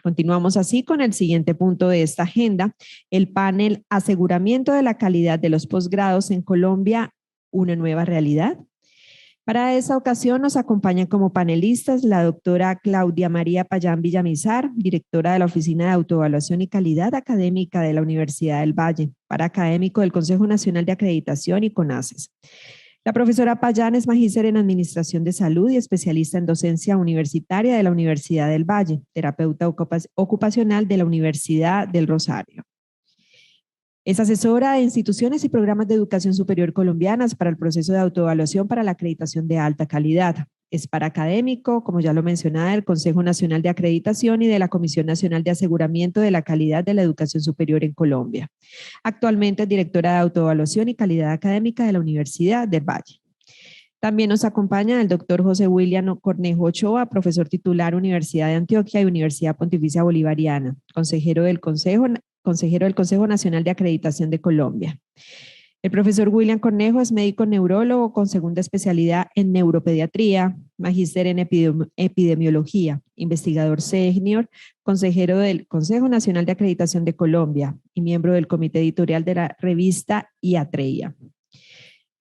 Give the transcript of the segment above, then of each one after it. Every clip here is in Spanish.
Continuamos así con el siguiente punto de esta agenda, el panel Aseguramiento de la calidad de los posgrados en Colombia, una nueva realidad. Para esta ocasión nos acompañan como panelistas la doctora Claudia María Payán Villamizar, directora de la Oficina de Autoevaluación y Calidad Académica de la Universidad del Valle, paraacadémico del Consejo Nacional de Acreditación y CONACES. La profesora Payán es magíster en Administración de Salud y especialista en docencia universitaria de la Universidad del Valle, terapeuta ocupacional de la Universidad del Rosario. Es asesora de instituciones y programas de educación superior colombianas para el proceso de autoevaluación para la acreditación de alta calidad. Es paraacadémico, como ya lo mencionaba, del Consejo Nacional de Acreditación y de la Comisión Nacional de Aseguramiento de la Calidad de la Educación Superior en Colombia. Actualmente es directora de autoevaluación y calidad académica de la Universidad del Valle. También nos acompaña el doctor José William Cornejo Ochoa, profesor titular Universidad de Antioquia y Universidad Pontificia Bolivariana, consejero del Consejo Nacional de Acreditación de Colombia. El profesor William Cornejo es médico neurólogo con segunda especialidad en neuropediatría, magíster en epidemiología, investigador senior, consejero del Consejo Nacional de Acreditación de Colombia y miembro del comité editorial de la revista IATREIA.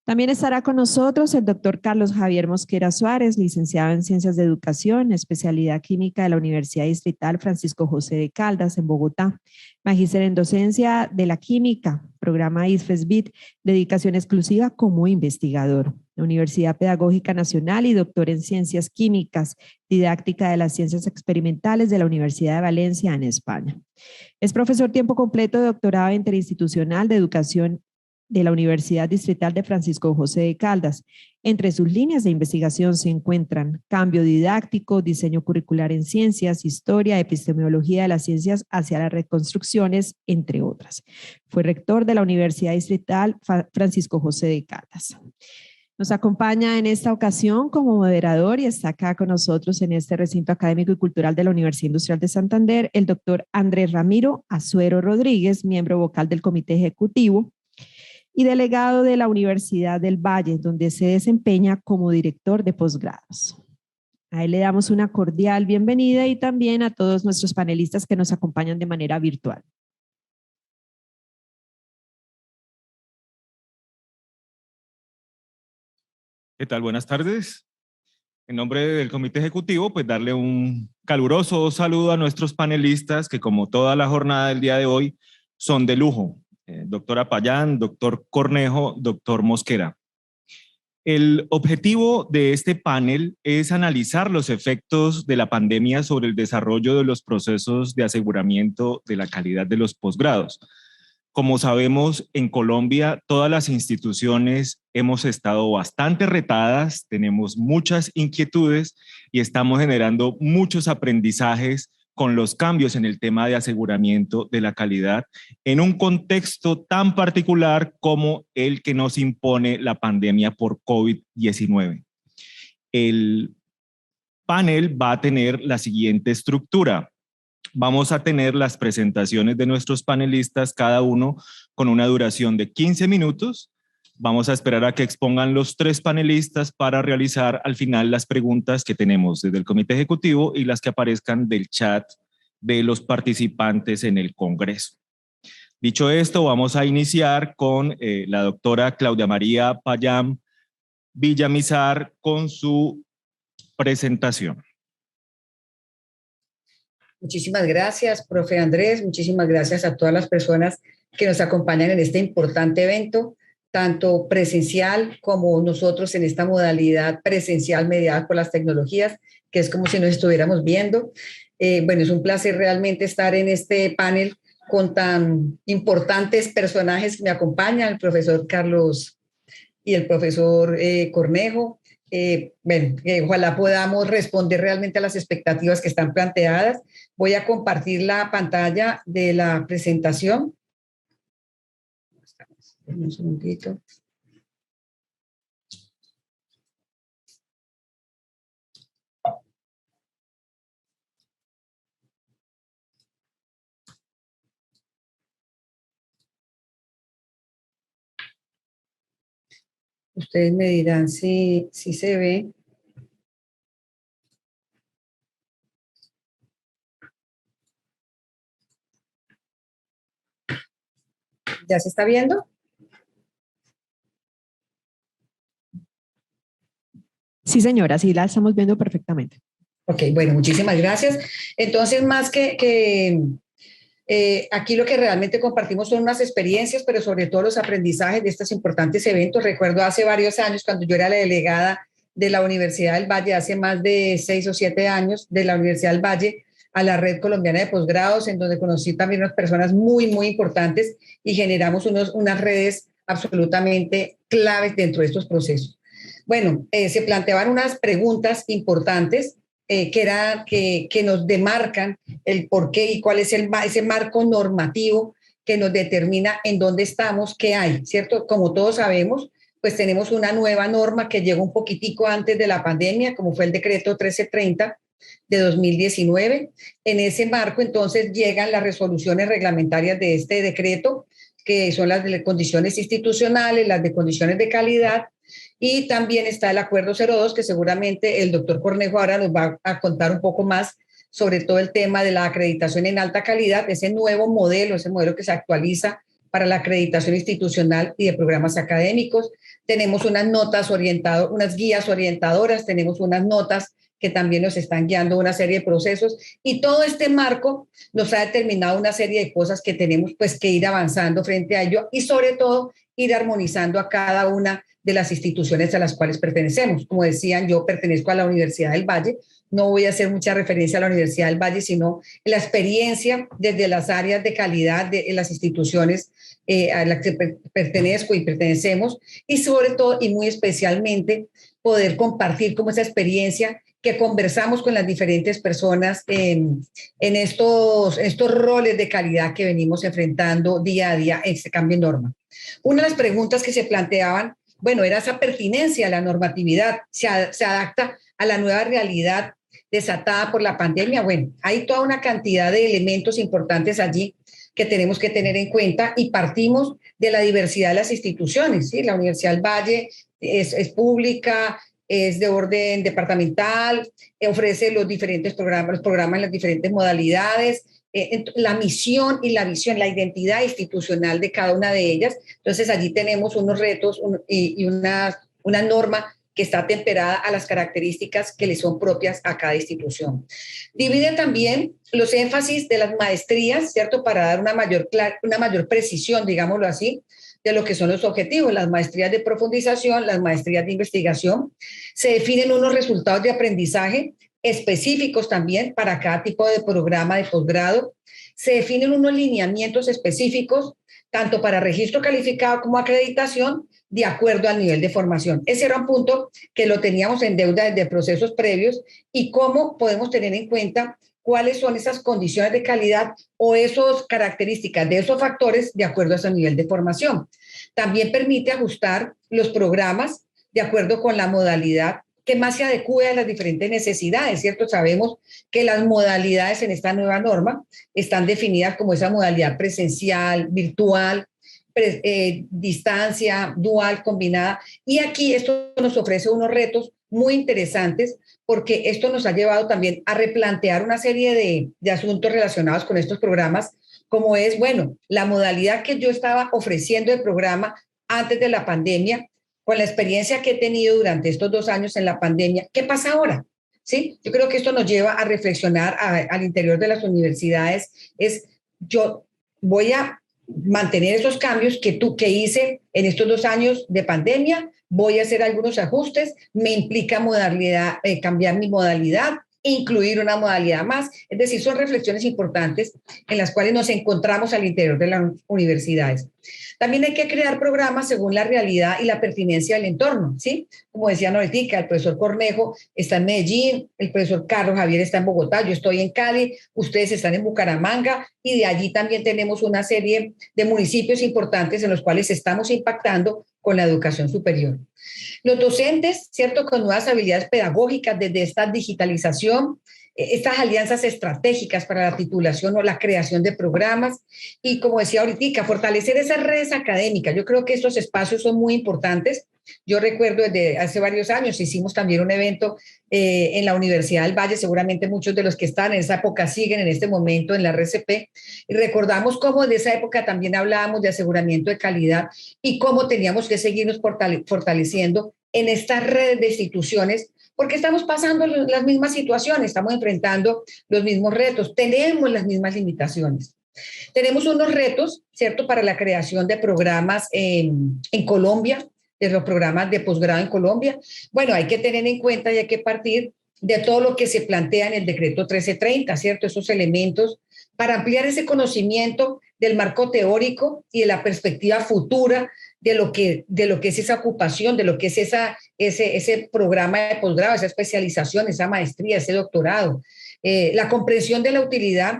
También estará con nosotros el doctor Carlos Javier Mosquera Suárez, licenciado en Ciencias de Educación, especialidad química de la Universidad Distrital Francisco José de Caldas en Bogotá, magíster en Docencia de la Química, programa ISFESBIT, dedicación exclusiva como investigador, Universidad Pedagógica Nacional y doctor en Ciencias Químicas, didáctica de las Ciencias Experimentales de la Universidad de Valencia en España. Es profesor tiempo completo de doctorado interinstitucional de Educación de la Universidad Distrital de Francisco José de Caldas. Entre sus líneas de investigación se encuentran cambio didáctico, diseño curricular en ciencias, historia, epistemología de las ciencias hacia las reconstrucciones, entre otras. Fue rector de la Universidad Distrital Francisco José de Caldas. Nos acompaña en esta ocasión como moderador y está acá con nosotros en este recinto académico y cultural de la Universidad Industrial de Santander, el doctor Andrés Ramiro Azuero Rodríguez, miembro vocal del Comité Ejecutivo y delegado de la Universidad del Valle, donde se desempeña como director de posgrados. A él le damos una cordial bienvenida y también a todos nuestros panelistas que nos acompañan de manera virtual. ¿Qué tal? Buenas tardes. En nombre del Comité Ejecutivo, pues darle un caluroso saludo a nuestros panelistas que como toda la jornada del día de hoy son de lujo. Doctora Payán, doctor Cornejo, doctor Mosquera. El objetivo de este panel es analizar los efectos de la pandemia sobre el desarrollo de los procesos de aseguramiento de la calidad de los posgrados. Como sabemos, en Colombia todas las instituciones hemos estado bastante retadas, tenemos muchas inquietudes y estamos generando muchos aprendizajes con los cambios en el tema de aseguramiento de la calidad en un contexto tan particular como el que nos impone la pandemia por COVID-19. El panel va a tener la siguiente estructura. Vamos a tener las presentaciones de nuestros panelistas, cada uno con una duración de 15 minutos. Vamos a esperar a que expongan los tres panelistas para realizar al final las preguntas que tenemos desde el Comité Ejecutivo y las que aparezcan del chat de los participantes en el Congreso. Dicho esto, vamos a iniciar con la doctora Claudia María Payán Villamizar con su presentación. Muchísimas gracias, profe Andrés. Muchísimas gracias a todas las personas que nos acompañan en este importante evento, tanto presencial como nosotros en esta modalidad presencial mediada por las tecnologías, que es como si nos estuviéramos viendo. Bueno, es un placer realmente estar en este panel con tan importantes personajes que me acompañan, el profesor Carlos y el profesor Cornejo. Ojalá podamos responder realmente a las expectativas que están planteadas. Voy a compartir la pantalla de la presentación. Un segundito. Ustedes me dirán si se ve. ¿Ya se está viendo? Sí, señora, sí la estamos viendo perfectamente. Ok, bueno, muchísimas gracias. Entonces, más aquí lo que realmente compartimos son unas experiencias, pero sobre todo los aprendizajes de estos importantes eventos. Recuerdo hace varios años, cuando yo era la delegada de la Universidad del Valle, hace más de 6 o 7 años, de la Universidad del Valle a la Red Colombiana de Posgrados, en donde conocí también unas personas muy, muy importantes y generamos unas redes absolutamente claves dentro de estos procesos. Bueno, se planteaban unas preguntas importantes que nos demarcan el por qué y cuál es ese marco normativo que nos determina en dónde estamos, qué hay, ¿cierto? Como todos sabemos, pues tenemos una nueva norma que llegó un poquitico antes de la pandemia, como fue el decreto 1330 de 2019. En ese marco, entonces, llegan las resoluciones reglamentarias de este decreto, que son las de condiciones institucionales, las de condiciones de calidad, y también está el acuerdo 02, que seguramente el doctor Cornejo ahora nos va a contar un poco más sobre todo el tema de la acreditación en alta calidad, ese nuevo modelo, ese modelo que se actualiza para la acreditación institucional y de programas académicos. Tenemos unas guías orientadoras, tenemos unas notas que también nos están guiando una serie de procesos, y todo este marco nos ha determinado una serie de cosas que tenemos pues que ir avanzando frente a ello, y sobre todo ir armonizando a cada una de las instituciones a las cuales pertenecemos. Como decían, yo pertenezco a la Universidad del Valle. No voy a hacer mucha referencia a la Universidad del Valle, sino la experiencia desde las áreas de calidad de las instituciones a las que pertenezco y pertenecemos, y sobre todo y muy especialmente poder compartir como esa experiencia que conversamos con las diferentes personas en estos roles de calidad que venimos enfrentando día a día en este cambio de norma. Una de las preguntas que se planteaban, bueno, era esa pertinencia a la normatividad, se adapta a la nueva realidad desatada por la pandemia. Bueno, hay toda una cantidad de elementos importantes allí que tenemos que tener en cuenta, y partimos de la diversidad de las instituciones, ¿sí? La Universidad del Valle es pública, es de orden departamental, ofrece los diferentes programas en las diferentes modalidades, la misión y la visión, la identidad institucional de cada una de ellas. Entonces allí tenemos unos retos y una norma que está temperada a las características que le son propias a cada institución. Divide también los énfasis de las maestrías, ¿cierto? Para dar una mayor precisión, digámoslo así, de lo que son los objetivos, las maestrías de profundización, las maestrías de investigación. Se definen unos resultados de aprendizaje específicos también para cada tipo de programa de posgrado. Se definen unos lineamientos específicos, tanto para registro calificado como acreditación, de acuerdo al nivel de formación. Ese era un punto que lo teníamos en deuda desde procesos previos, y cómo podemos tener en cuenta cuáles son esas condiciones de calidad o esas características de esos factores de acuerdo a su nivel de formación. También permite ajustar los programas de acuerdo con la modalidad que más se adecue a las diferentes necesidades, ¿cierto? Sabemos que las modalidades en esta nueva norma están definidas como esa modalidad presencial, virtual, distancia, dual, combinada. Y aquí esto nos ofrece unos retos muy interesantes, porque esto nos ha llevado también a replantear una serie de asuntos relacionados con estos programas, como es, bueno, la modalidad que yo estaba ofreciendo de programa antes de la pandemia, con la experiencia que he tenido durante estos 2 años en la pandemia, ¿qué pasa ahora? ¿Sí? Yo creo que esto nos lleva a reflexionar al interior de las universidades. Yo voy a mantener esos cambios que hice en estos 2 años de pandemia, voy a hacer algunos ajustes, me implica cambiar mi modalidad, incluir una modalidad más. Es decir, son reflexiones importantes en las cuales nos encontramos al interior de las universidades. También hay que crear programas según la realidad y la pertinencia del entorno, ¿sí? Como decían ahorita, el profesor Cornejo está en Medellín, el profesor Carlos Javier está en Bogotá, yo estoy en Cali, ustedes están en Bucaramanga, y de allí también tenemos una serie de municipios importantes en los cuales estamos impactando con la educación superior. Los docentes, ¿cierto? Con nuevas habilidades pedagógicas desde esta digitalización, estas alianzas estratégicas para la titulación o la creación de programas, y como decía ahorita, fortalecer esas redes académicas. Yo creo que estos espacios son muy importantes, Yo recuerdo desde hace varios años hicimos también un evento en la Universidad del Valle, seguramente muchos de los que están en esa época siguen en este momento en la RCP, y recordamos cómo de esa época también hablábamos de aseguramiento de calidad y cómo teníamos que seguirnos fortaleciendo en estas redes de instituciones, porque estamos pasando las mismas situaciones, estamos enfrentando los mismos retos, tenemos las mismas limitaciones. Tenemos unos retos, ¿cierto?, para la creación de programas en Colombia, de los programas de posgrado en Colombia. Bueno, hay que tener en cuenta y hay que partir de todo lo que se plantea en el decreto 1330, ¿cierto? Esos elementos para ampliar ese conocimiento del marco teórico y de la perspectiva futura de lo que es esa ocupación, de lo que es ese programa de posgrado, esa especialización, esa maestría, ese doctorado, la comprensión de la utilidad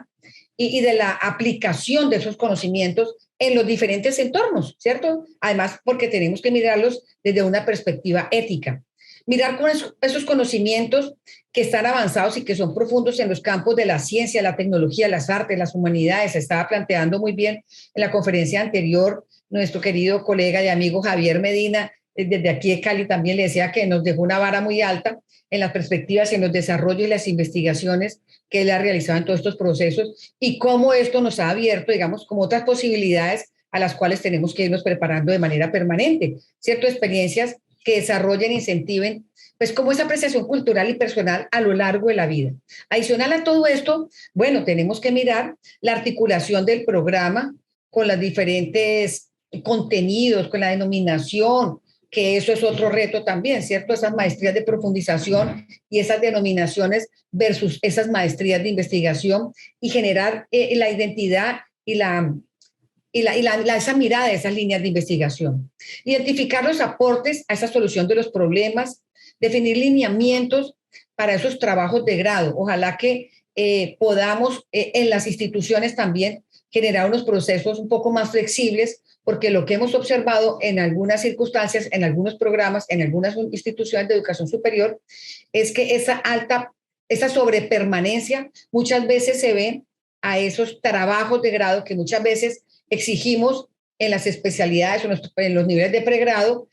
y de la aplicación de esos conocimientos en los diferentes entornos, ¿cierto? Además, porque tenemos que mirarlos desde una perspectiva ética. Mirar con esos conocimientos que están avanzados y que son profundos en los campos de la ciencia, la tecnología, las artes, las humanidades. Se estaba planteando muy bien en la conferencia anterior nuestro querido colega y amigo Javier Medina, desde aquí de Cali, también le decía que nos dejó una vara muy alta en las perspectivas, en los desarrollos y las investigaciones que él ha realizado en todos estos procesos y cómo esto nos ha abierto, digamos, como otras posibilidades a las cuales tenemos que irnos preparando de manera permanente, ¿cierto? Experiencias que desarrollen, incentiven, pues como esa apreciación cultural y personal a lo largo de la vida. Adicional a todo esto, bueno, tenemos que mirar la articulación del programa con los diferentes contenidos, con la denominación, que eso es otro reto también, ¿cierto? Esas maestrías de profundización y esas denominaciones versus esas maestrías de investigación y generar la identidad y esa mirada de esas líneas de investigación. Identificar los aportes a esa solución de los problemas, definir lineamientos para esos trabajos de grado. Ojalá que podamos en las instituciones también generar unos procesos un poco más flexibles, porque lo que hemos observado en algunas circunstancias, en algunos programas, en algunas instituciones de educación superior, es que esa sobrepermanencia muchas veces se ve a esos trabajos de grado que muchas veces exigimos en las especialidades o en los niveles de pregrado,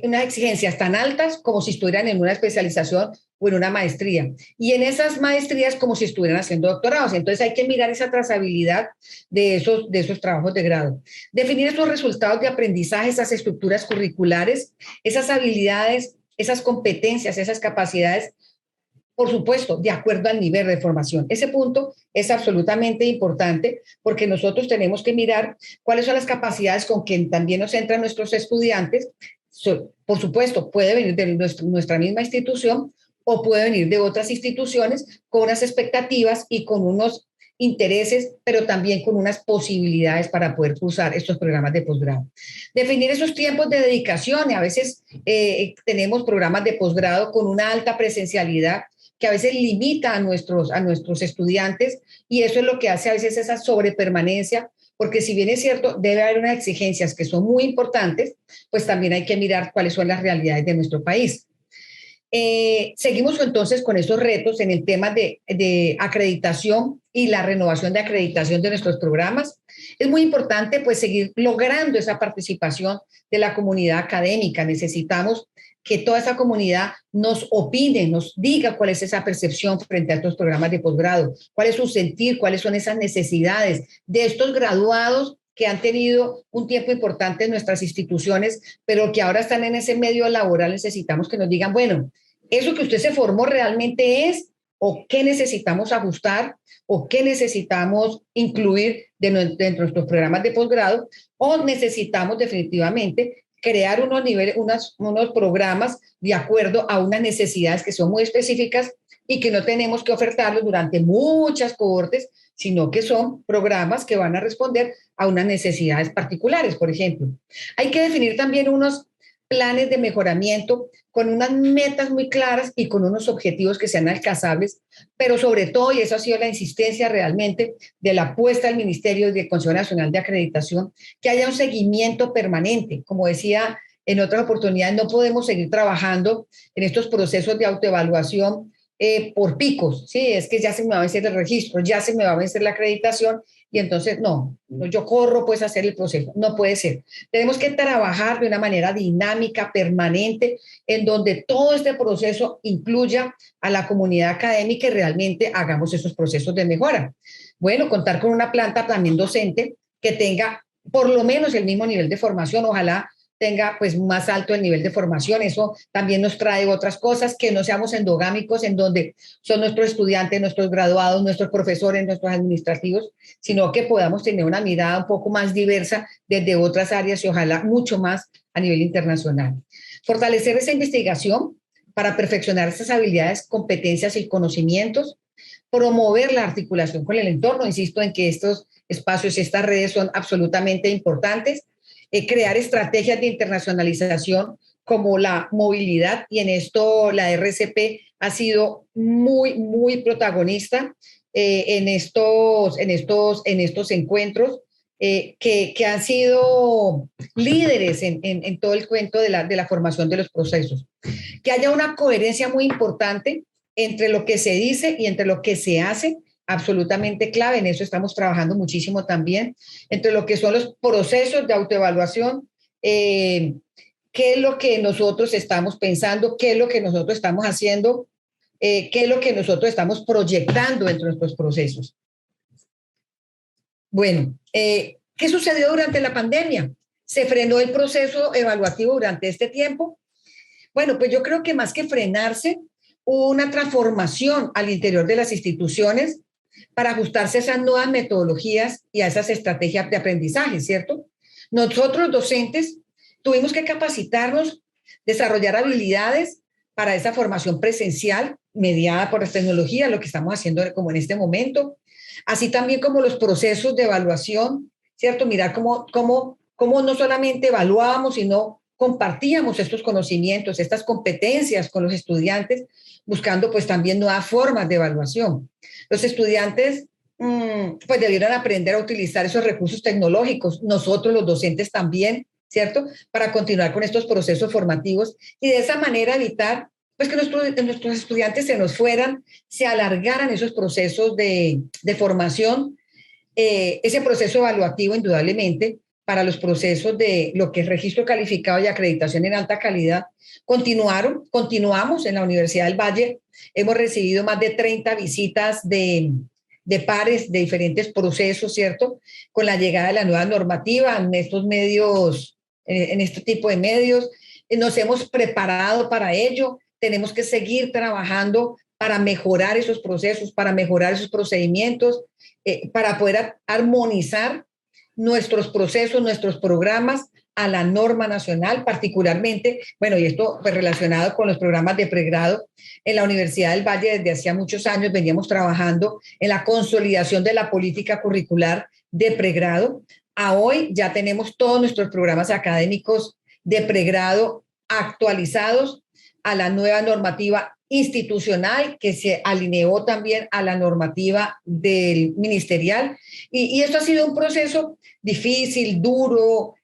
unas exigencias tan altas como si estuvieran en una especialización o en una maestría. Y en esas maestrías como si estuvieran haciendo doctorados. Entonces hay que mirar esa trazabilidad de esos trabajos de grado. Definir esos resultados de aprendizaje, esas estructuras curriculares, esas habilidades, esas competencias, esas capacidades, por supuesto, de acuerdo al nivel de formación. Ese punto es absolutamente importante porque nosotros tenemos que mirar cuáles son las capacidades con que también nos entran nuestros estudiantes. Por supuesto, puede venir de nuestra misma institución o puede venir de otras instituciones con unas expectativas y con unos intereses, pero también con unas posibilidades para poder cursar estos programas de posgrado. Definir esos tiempos de dedicación. A veces tenemos programas de posgrado con una alta presencialidad que a veces limita a nuestros estudiantes y eso es lo que hace a veces esa sobrepermanencia, porque si bien es cierto, debe haber unas exigencias que son muy importantes, pues también hay que mirar cuáles son las realidades de nuestro país. Seguimos entonces con esos retos en el tema de acreditación y la renovación de acreditación de nuestros programas. Es muy importante pues seguir logrando esa participación de la comunidad académica. Necesitamos que toda esa comunidad nos opine, nos diga cuál es esa percepción frente a estos programas de posgrado, cuál es su sentir, cuáles son esas necesidades de estos graduados que han tenido un tiempo importante en nuestras instituciones, pero que ahora están en ese medio laboral. Necesitamos que nos digan, bueno, ¿eso que usted se formó realmente es? ¿O qué necesitamos ajustar? ¿O qué necesitamos incluir dentro de nuestros programas de posgrado? ¿O necesitamos definitivamente crear unos programas de acuerdo a unas necesidades que son muy específicas y que no tenemos que ofertarlos durante muchas cohortes, sino que son programas que van a responder a unas necesidades particulares, por ejemplo? Hay que definir también unos planes de mejoramiento con unas metas muy claras y con unos objetivos que sean alcanzables, pero sobre todo, y eso ha sido la insistencia realmente de la apuesta del Ministerio del Consejo Nacional de Acreditación, que haya un seguimiento permanente. Como decía en otras oportunidades, no podemos seguir trabajando en estos procesos de autoevaluación por picos, ¿sí? Es que ya se me va a vencer el registro, ya se me va a vencer la acreditación y entonces yo corro pues a hacer el proceso. No puede ser. Tenemos que trabajar de una manera dinámica, permanente, en donde todo este proceso incluya a la comunidad académica y realmente hagamos esos procesos de mejora. Bueno, contar con una planta también docente que tenga por lo menos el mismo nivel de formación, ojalá tenga pues más alto el nivel de formación. Eso también nos trae otras cosas, que no seamos endogámicos en donde son nuestros estudiantes, nuestros graduados, nuestros profesores, nuestros administrativos, sino que podamos tener una mirada un poco más diversa desde otras áreas y ojalá mucho más a nivel internacional. Fortalecer esa investigación para perfeccionar esas habilidades, competencias y conocimientos, promover la articulación con el entorno, insisto en que estos espacios y estas redes son absolutamente importantes, crear estrategias de internacionalización como la movilidad, y en esto la RCP ha sido muy protagonista en estos encuentros, que han sido líderes en todo el cuento de la formación de los procesos. Que haya una coherencia muy importante entre lo que se dice y entre lo que se hace, absolutamente clave. En eso estamos trabajando muchísimo también, entre lo que son los procesos de autoevaluación, qué es lo que nosotros estamos pensando, qué es lo que nosotros estamos haciendo, qué es lo que nosotros estamos proyectando entre nuestros procesos. Bueno, ¿qué sucedió durante la pandemia? ¿Se frenó el proceso evaluativo durante este tiempo? Bueno, pues yo creo que más que frenarse, hubo una transformación al interior de las instituciones para ajustarse a esas nuevas metodologías y a esas estrategias de aprendizaje, ¿cierto? Nosotros, docentes, tuvimos que capacitarnos, desarrollar habilidades para esa formación presencial mediada por las tecnologías, lo que estamos haciendo como en este momento, así también como los procesos de evaluación, ¿cierto? Mirar cómo no solamente evaluábamos, sino compartíamos estos conocimientos, estas competencias con los estudiantes, buscando pues también nuevas formas de evaluación. Los estudiantes pues debieron aprender a utilizar esos recursos tecnológicos, nosotros los docentes también, ¿cierto? Para continuar con estos procesos formativos y de esa manera evitar pues que nuestros estudiantes se nos fueran, se alargaran esos procesos de formación, ese proceso evaluativo indudablemente para los procesos de lo que es registro calificado y acreditación en alta calidad, continuamos en la Universidad del Valle, hemos recibido más de 30 visitas de pares de diferentes procesos, ¿cierto? Con la llegada de la nueva normativa en estos medios, en este tipo de medios, nos hemos preparado para ello, tenemos que seguir trabajando para mejorar esos procesos, para mejorar esos procedimientos, para poder armonizar nuestros procesos, nuestros programas a la norma nacional, particularmente, bueno, y esto pues relacionado con los programas de pregrado, en la Universidad del Valle desde hacía muchos años veníamos trabajando en la consolidación de la política curricular de pregrado. A hoy ya tenemos todos nuestros programas académicos de pregrado actualizados a la nueva normativa institucional que se alineó también a la normativa del ministerial. Y esto ha sido un proceso difícil, duro,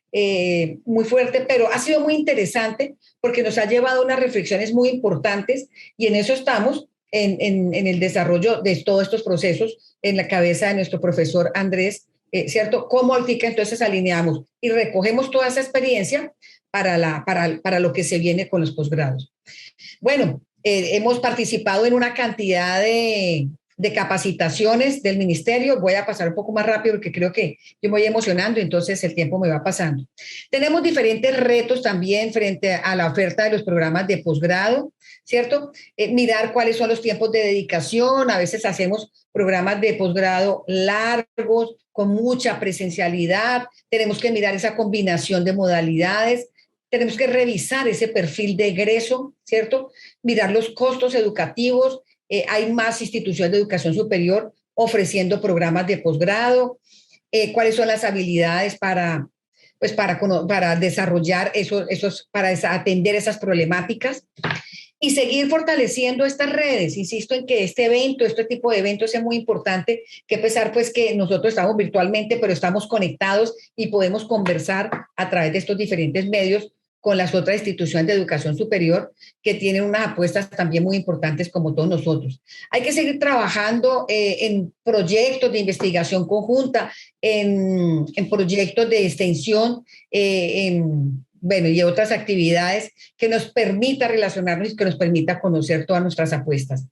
muy fuerte, pero ha sido muy interesante porque nos ha llevado a unas reflexiones muy importantes y en eso estamos, en el desarrollo de todos estos procesos, en la cabeza de nuestro profesor Andrés, ¿cierto? ¿Cómo ahorita entonces alineamos y recogemos toda esa experiencia para lo que se viene con los posgrados? Bueno, hemos participado en una cantidad de capacitaciones del ministerio. Voy a pasar un poco más rápido porque creo que yo me voy emocionando, entonces el tiempo me va pasando. Tenemos diferentes retos también frente a la oferta de los programas de posgrado, ¿cierto? Mirar cuáles son los tiempos de dedicación. A veces hacemos programas de posgrado largos, con mucha presencialidad. Tenemos que mirar esa combinación de modalidades. Tenemos que revisar ese perfil de egreso, ¿cierto? Mirar los costos educativos. Hay más instituciones de educación superior ofreciendo programas de posgrado. ¿Cuáles son las habilidades para desarrollar para atender esas problemáticas? Y seguir fortaleciendo estas redes. Insisto en que este tipo de eventos es muy importante, que a pesar pues que nosotros estamos virtualmente, pero estamos conectados y podemos conversar a través de estos diferentes medios con las otras instituciones de educación superior que tienen unas apuestas también muy importantes como todos nosotros. Hay que seguir trabajando en proyectos de investigación conjunta, en proyectos de extensión, bueno, y otras actividades que nos permita relacionarnos y que nos permita conocer todas nuestras apuestas.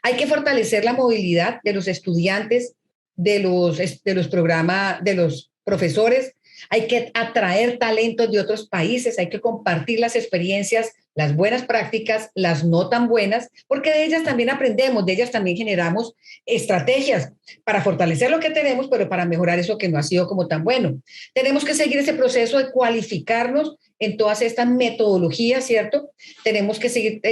Hay que fortalecer la movilidad de los estudiantes, de los programas, de los profesores. Hay que atraer talentos de otros países, hay que compartir las experiencias, las buenas prácticas, las no tan buenas, porque de ellas también aprendemos, de ellas también generamos estrategias para fortalecer lo que tenemos, pero para mejorar eso que no ha sido como tan bueno. Tenemos que seguir ese proceso de cualificarnos en todas estas metodologías, ¿cierto? Tenemos que seguir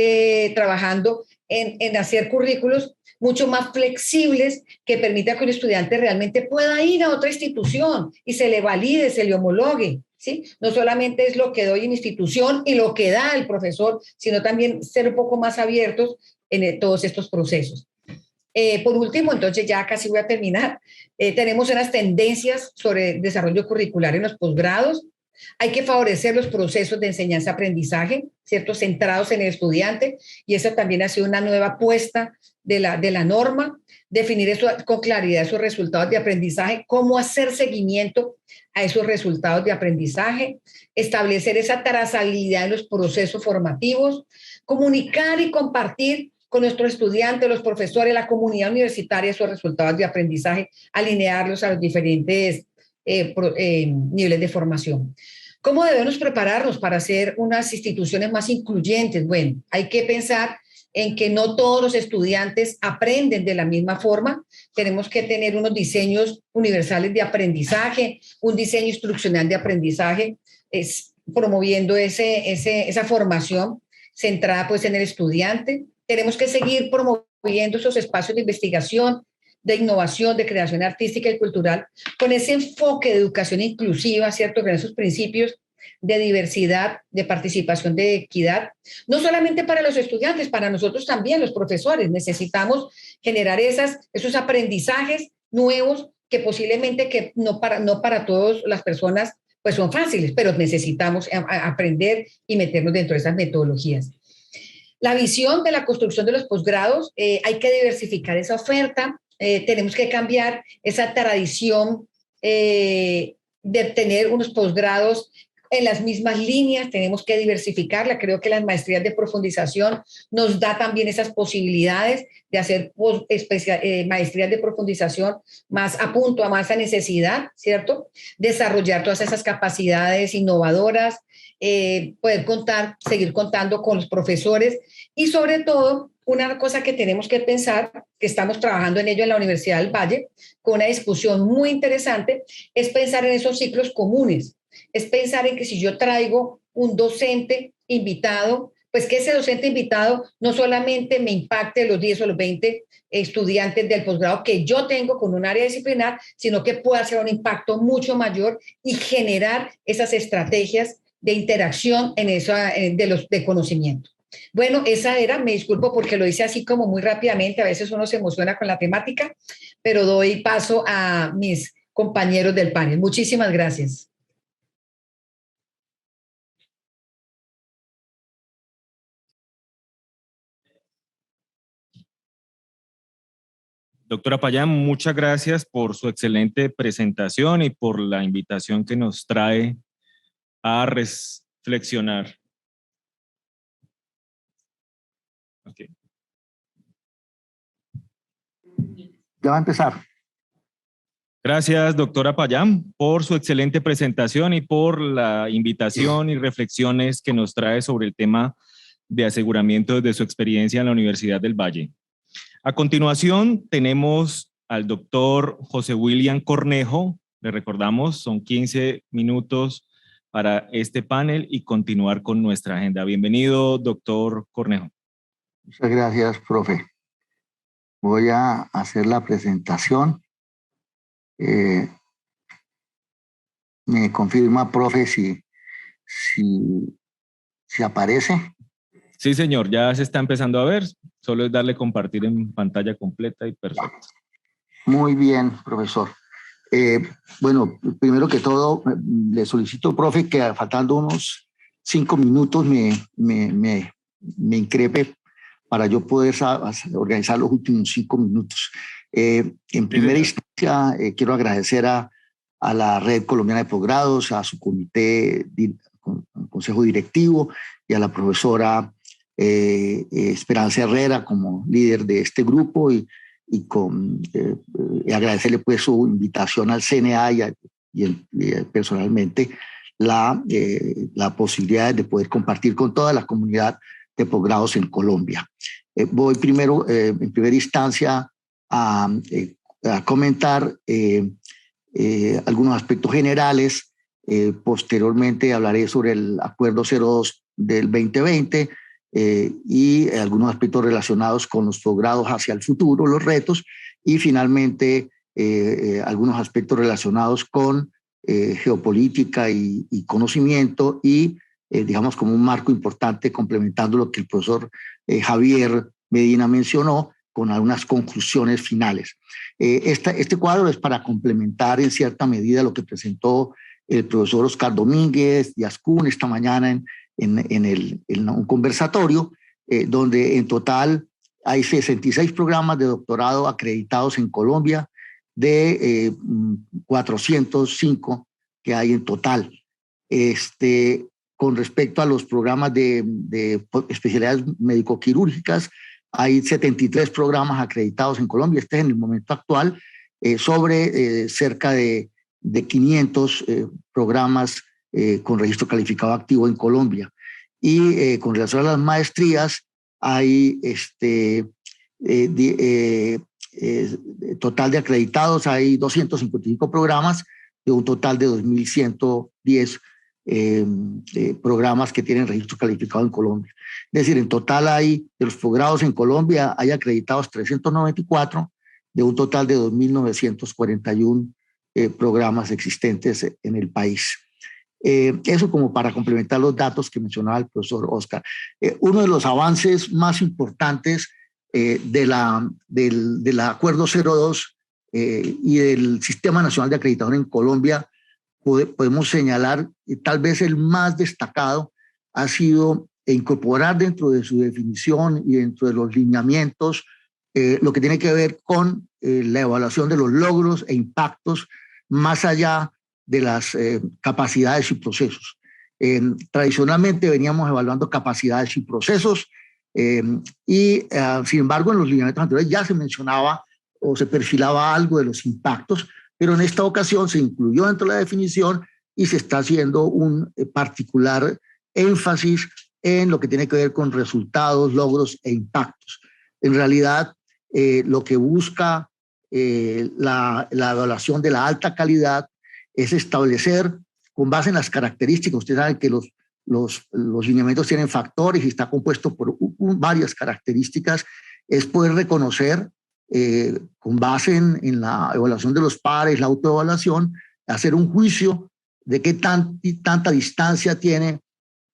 trabajando en hacer currículos mucho más flexibles que permita que un estudiante realmente pueda ir a otra institución y se le valide, se le homologue, ¿sí? No solamente es lo que doy en institución y lo que da el profesor, sino también ser un poco más abiertos en todos estos procesos. Por último, entonces ya casi voy a terminar, tenemos unas tendencias sobre desarrollo curricular en los posgrados. Hay que favorecer los procesos de enseñanza-aprendizaje, ¿cierto? Centrados en el estudiante, y esa también ha sido una nueva apuesta de la norma, definir eso con claridad, esos resultados de aprendizaje, cómo hacer seguimiento a esos resultados de aprendizaje, establecer esa trazabilidad en los procesos formativos, comunicar y compartir con nuestros estudiantes, los profesores, la comunidad universitaria, esos resultados de aprendizaje, alinearlos a los diferentes niveles de formación. ¿Cómo debemos prepararnos para ser unas instituciones más incluyentes? Bueno, hay que pensar en que no todos los estudiantes aprenden de la misma forma. Tenemos que tener unos diseños universales de aprendizaje, un diseño instruccional de aprendizaje, promoviendo esa formación centrada pues en el estudiante. Tenemos que seguir promoviendo esos espacios de investigación, de innovación, de creación artística y cultural, con ese enfoque de educación inclusiva, ¿cierto? Con esos principios de diversidad, de participación, de equidad, no solamente para los estudiantes, para nosotros también, los profesores. Necesitamos generar esos aprendizajes nuevos que posiblemente que no para todas las personas pues son fáciles, pero necesitamos aprender y meternos dentro de esas metodologías. La visión de la construcción de los posgrados, hay que diversificar esa oferta, tenemos que cambiar esa tradición de tener unos posgrados en las mismas líneas, tenemos que diversificarla. Creo que las maestrías de profundización nos da también esas posibilidades de hacer maestrías de profundización más a punto, a más a necesidad, ¿cierto? Desarrollar todas esas capacidades innovadoras, poder seguir contando con los profesores y sobre todo una cosa que tenemos que pensar, que estamos trabajando en ello en la Universidad del Valle, con una discusión muy interesante, es pensar en esos ciclos comunes, es pensar en que si yo traigo un docente invitado, pues que ese docente invitado no solamente me impacte los 10 o los 20 estudiantes del posgrado que yo tengo con un área disciplinar, sino que pueda hacer un impacto mucho mayor y generar esas estrategias de interacción de conocimiento. Bueno, me disculpo porque lo hice así como muy rápidamente, a veces uno se emociona con la temática, pero doy paso a mis compañeros del panel. Muchísimas gracias. Doctora Payán, muchas gracias por su excelente presentación y por la invitación que nos trae a reflexionar. Okay. Ya va a empezar. Gracias, doctora Payán, por su excelente presentación y por la invitación y reflexiones que nos trae sobre el tema de aseguramiento desde su experiencia en la Universidad del Valle. A continuación, tenemos al doctor José William Cornejo. Le recordamos, son 15 minutos para este panel y continuar con nuestra agenda. Bienvenido, doctor Cornejo. Muchas gracias, profe. Voy a hacer la presentación. Me confirma, profe, si aparece. Sí, señor, ya se está empezando a ver. Solo es darle compartir en pantalla completa y perfecto. Muy bien, profesor. Bueno, primero que todo, le solicito, profe, que faltando unos 5 minutos me increpe para yo poder organizar los últimos 5 minutos. En primera instancia, quiero agradecer a la Red Colombiana de Posgrados, a su comité, consejo directivo, y a la profesora Esperanza Herrera como líder de este grupo, y agradecerle pues su invitación al CNA y personalmente la posibilidad de poder compartir con toda la comunidad de posgrados en Colombia. Voy primero, en primera instancia, a comentar algunos aspectos generales. Posteriormente hablaré sobre el Acuerdo 02 del 2020 y algunos aspectos relacionados con los posgrados hacia el futuro, los retos, y finalmente algunos aspectos relacionados con geopolítica y conocimiento, y digamos como un marco importante complementando lo que el profesor Javier Medina mencionó, con algunas conclusiones finales. Este cuadro es para complementar en cierta medida lo que presentó el profesor Oscar Domínguez y Ascún esta mañana en un conversatorio, donde en total hay 66 programas de doctorado acreditados en Colombia, de 405 que hay en total. Con respecto a los programas de especialidades médico-quirúrgicas, hay 73 programas acreditados en Colombia. Este es en el momento actual, sobre cerca de 500 programas con registro calificado activo en Colombia. Y con relación a las maestrías, hay total de acreditados, hay 255 programas de un total de 2.110 programas que tienen registro calificado en Colombia. Es decir, en total hay, de los posgrados en Colombia, hay acreditados 394 de un total de 2.941 programas existentes en el país. Eso como para complementar los datos que mencionaba el profesor Oscar. Uno de los avances más importantes del Acuerdo 02 y del Sistema Nacional de Acreditación en Colombia, podemos señalar, tal vez el más destacado, ha sido incorporar dentro de su definición y dentro de los lineamientos lo que tiene que ver con la evaluación de los logros e impactos más allá de las capacidades y procesos. Tradicionalmente veníamos evaluando capacidades y procesos, sin embargo en los lineamientos anteriores ya se mencionaba o se perfilaba algo de los impactos, pero en esta ocasión se incluyó dentro de la definición y se está haciendo un particular énfasis en lo que tiene que ver con resultados, logros e impactos. En realidad, lo que busca la evaluación de la alta calidad es establecer, con base en las características, usted sabe que los lineamientos tienen factores y está compuesto por varias características, es poder reconocer, con base en la evaluación de los pares, la autoevaluación, hacer un juicio de qué tanta distancia tiene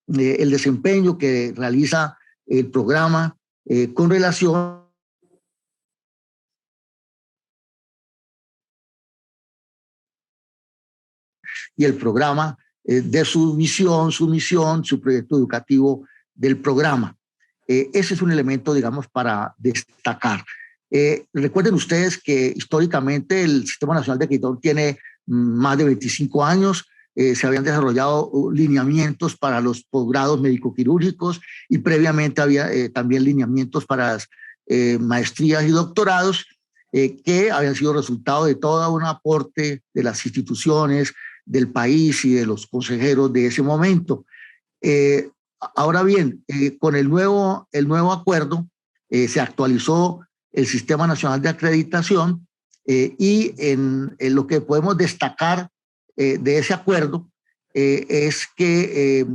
el desempeño que realiza el programa con relación y el programa de su visión, su misión, su proyecto educativo del programa. Ese es un elemento, digamos, para destacar. Recuerden ustedes que históricamente el Sistema Nacional de Acreditación tiene más de 25 años. Se habían desarrollado lineamientos para los posgrados médico-quirúrgicos y previamente había también lineamientos para las maestrías y doctorados que habían sido resultado de todo un aporte de las instituciones del país y de los consejeros de ese momento. Ahora bien, con el nuevo acuerdo se actualizó el Sistema Nacional de Acreditación y en lo que podemos destacar de ese acuerdo es que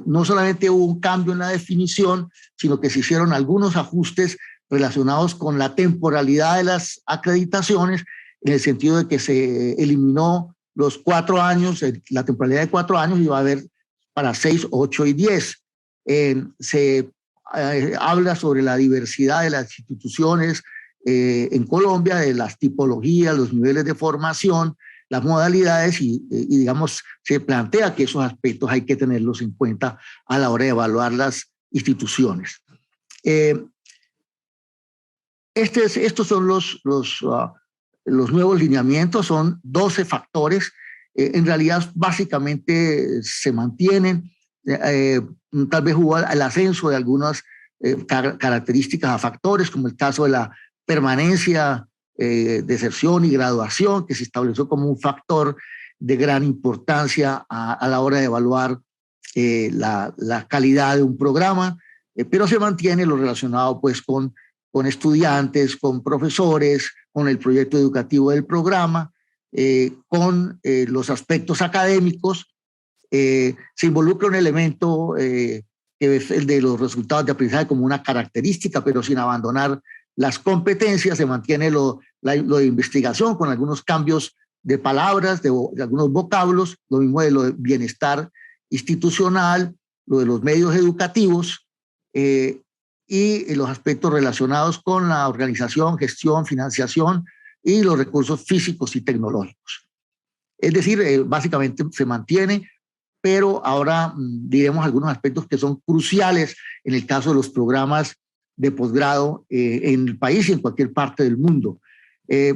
no solamente hubo un cambio en la definición, sino que se hicieron algunos ajustes relacionados con la temporalidad de las acreditaciones, en el sentido de que se eliminó los 4 años, la temporalidad de 4 años, y va a haber para 6, 8 y 10. Se habla sobre la diversidad de las instituciones en Colombia, de las tipologías, los niveles de formación, las modalidades y, digamos, se plantea que esos aspectos hay que tenerlos en cuenta a la hora de evaluar las instituciones. Estos son los nuevos lineamientos, son 12 factores. En realidad, básicamente se mantienen. Tal vez hubo el ascenso de algunas características a factores, como el caso de la permanencia, deserción y graduación, que se estableció como un factor de gran importancia a la hora de evaluar la calidad de un programa, pero se mantiene lo relacionado pues con estudiantes, con profesores, con el proyecto educativo del programa, con los aspectos académicos. Se involucra un elemento que es el de los resultados de aprendizaje como una característica, pero sin abandonar las competencias. Se mantiene lo de investigación con algunos cambios de palabras, de algunos vocablos, lo mismo de lo de bienestar institucional, lo de los medios educativos y los aspectos relacionados con la organización, gestión, financiación y los recursos físicos y tecnológicos. Es decir, básicamente se mantiene, pero ahora diremos algunos aspectos que son cruciales en el caso de los programas de posgrado en el país y en cualquier parte del mundo.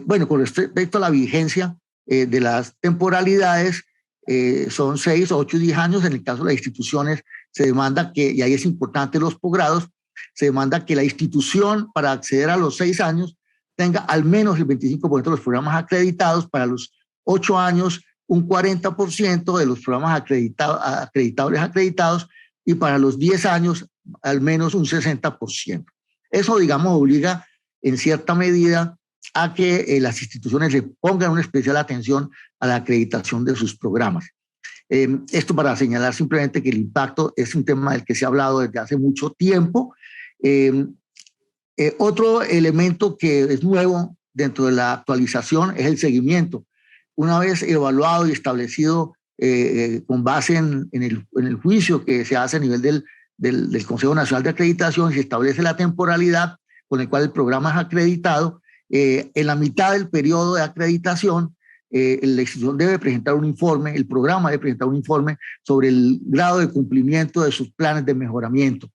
Bueno, con respecto a la vigencia de las temporalidades, son 6, 8 y 10 años. En el caso de las instituciones se demanda que, y ahí es importante los posgrados, se demanda que la institución para acceder a los 6 años tenga al menos el 25% de los programas acreditados. Para los 8 años, un 40% de los programas acreditados, y para los 10 años, al menos un 60%. Eso, digamos, obliga en cierta medida a que las instituciones le pongan una especial atención a la acreditación de sus programas. Esto para señalar simplemente que el impacto es un tema del que se ha hablado desde hace mucho tiempo. Otro elemento que es nuevo dentro de la actualización es el seguimiento. Una vez evaluado y establecido con base en el juicio que se hace a nivel del Consejo Nacional de Acreditación, se establece la temporalidad con la cual el programa es acreditado. En la mitad del periodo de acreditación, la institución debe presentar un informe, el programa debe presentar un informe sobre el grado de cumplimiento de sus planes de mejoramiento,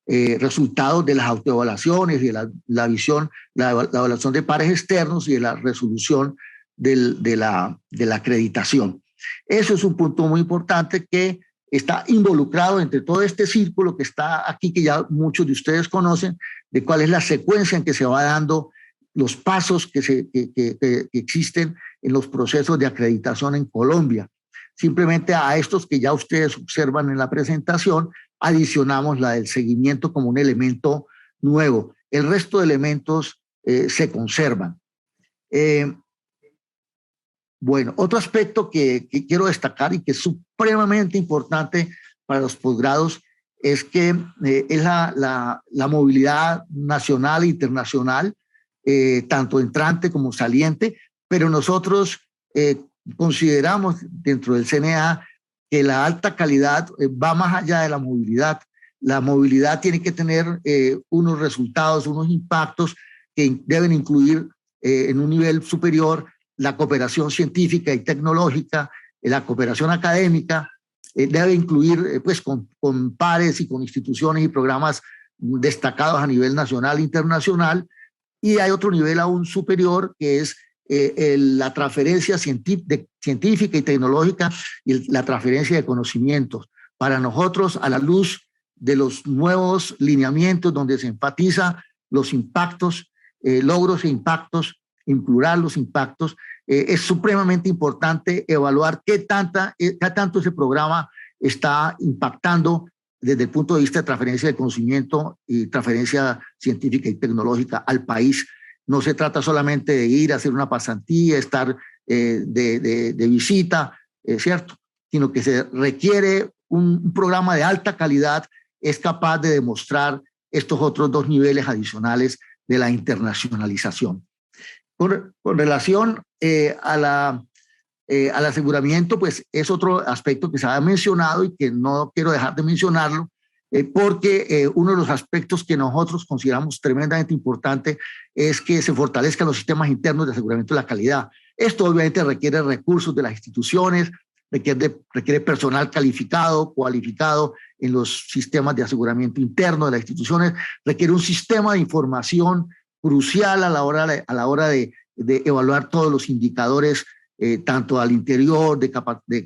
resultados de las autoevaluaciones y de la visión, la evaluación de pares externos y de la resolución de la acreditación. Eso es un punto muy importante que está involucrado entre todo este círculo que está aquí, que ya muchos de ustedes conocen, de cuál es la secuencia en que se va dando los pasos que existen en los procesos de acreditación en Colombia. Simplemente a estos que ya ustedes observan en la presentación, adicionamos la del seguimiento como un elemento nuevo. El resto de elementos se conservan. Bueno, otro aspecto que quiero destacar y que es supremamente importante para los posgrados es que es la movilidad nacional e internacional, tanto entrante como saliente, pero nosotros consideramos dentro del CNA que la alta calidad va más allá de la movilidad. La movilidad tiene que tener unos resultados, unos impactos que deben incluir en un nivel superior la cooperación científica y tecnológica, la cooperación académica, debe incluir pues con pares y con instituciones y programas destacados a nivel nacional e internacional, y hay otro nivel aún superior que es la transferencia científica y tecnológica y la transferencia de conocimientos. Para nosotros, a la luz de los nuevos lineamientos donde se enfatiza los impactos, logros e impactos, implorar los impactos, es supremamente importante evaluar qué tanto ese programa está impactando desde el punto de vista de transferencia de conocimiento y transferencia científica y tecnológica al país. No se trata solamente de ir a hacer una pasantía, estar de visita, ¿cierto? Sino que se requiere un programa de alta calidad, es capaz de demostrar estos otros dos niveles adicionales de la internacionalización. Con relación al aseguramiento, pues es otro aspecto que se ha mencionado y que no quiero dejar de mencionarlo, porque uno de los aspectos que nosotros consideramos tremendamente importante es que se fortalezcan los sistemas internos de aseguramiento de la calidad. Esto obviamente requiere recursos de las instituciones, requiere personal calificado, cualificado en los sistemas de aseguramiento interno de las instituciones, requiere un sistema de información crucial a la hora de evaluar todos los indicadores, tanto al interior de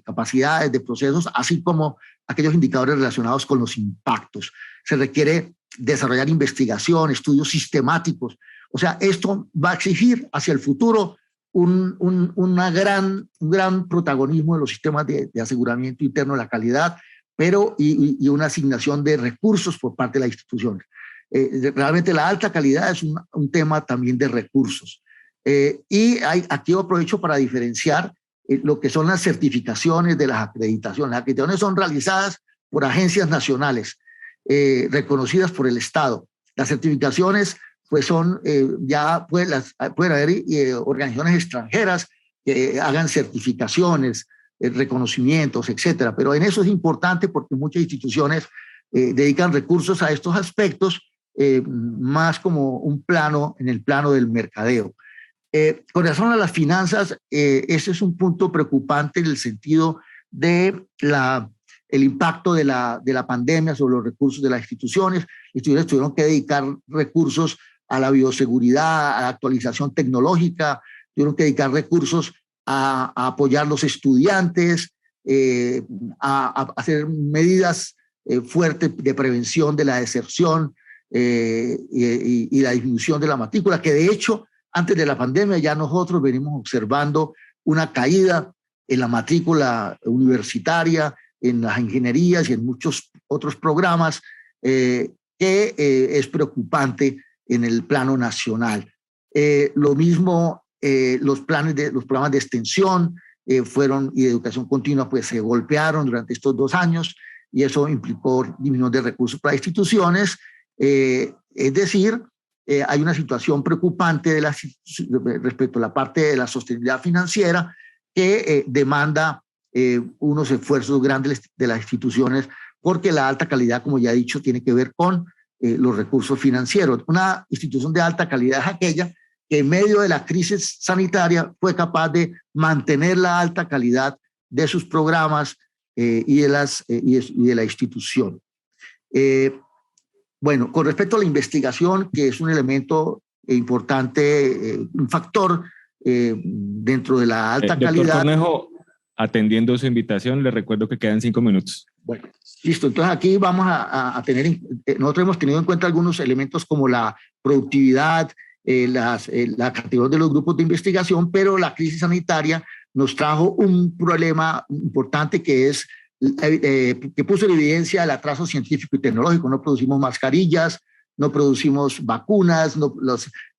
capacidades, de procesos, así como aquellos indicadores relacionados con los impactos. Se requiere desarrollar investigación, estudios sistemáticos. O sea, esto va a exigir hacia el futuro un gran protagonismo de los sistemas de aseguramiento interno de la calidad, pero y una asignación de recursos por parte de las instituciones. Realmente la alta calidad es un tema también de recursos. Aquí aprovecho para diferenciar lo que son las certificaciones de las acreditaciones. Las acreditaciones son realizadas por agencias nacionales reconocidas por el Estado. Las certificaciones pues son, pueden haber organizaciones extranjeras que hagan certificaciones, reconocimientos, etcétera. Pero en eso es importante porque muchas instituciones dedican recursos a estos aspectos más como un plano, en el plano del mercadeo. Con relación a las finanzas, ese es un punto preocupante en el sentido de el impacto de la pandemia sobre los recursos de las instituciones. Las instituciones tuvieron que dedicar recursos a la bioseguridad, a la actualización tecnológica, tuvieron que dedicar recursos a apoyar a los estudiantes, a hacer medidas fuertes de prevención de la deserción y la disminución de la matrícula, que de hecho, antes de la pandemia ya nosotros venimos observando una caída en la matrícula universitaria, en las ingenierías y en muchos otros programas que es preocupante en el plano nacional. Lo mismo, los programas de extensión y de educación continua pues se golpearon durante estos 2 años y eso implicó disminución de recursos para instituciones. Es decir, hay una situación preocupante respecto a la parte de la sostenibilidad financiera que demanda unos esfuerzos grandes de las instituciones porque la alta calidad, como ya he dicho, tiene que ver con los recursos financieros. Una institución de alta calidad es aquella que en medio de la crisis sanitaria fue capaz de mantener la alta calidad de sus programas y de la institución. Bueno, con respecto a la investigación, que es un elemento importante, un factor dentro de la alta calidad. Doctor Cornejo, atendiendo su invitación, le recuerdo que quedan 5 minutos. Bueno, listo. Entonces aquí vamos a tener, nosotros hemos tenido en cuenta algunos elementos como la productividad, la categoría de los grupos de investigación, pero la crisis sanitaria nos trajo un problema importante que es que puso en evidencia el atraso científico y tecnológico. No producimos mascarillas, no producimos vacunas,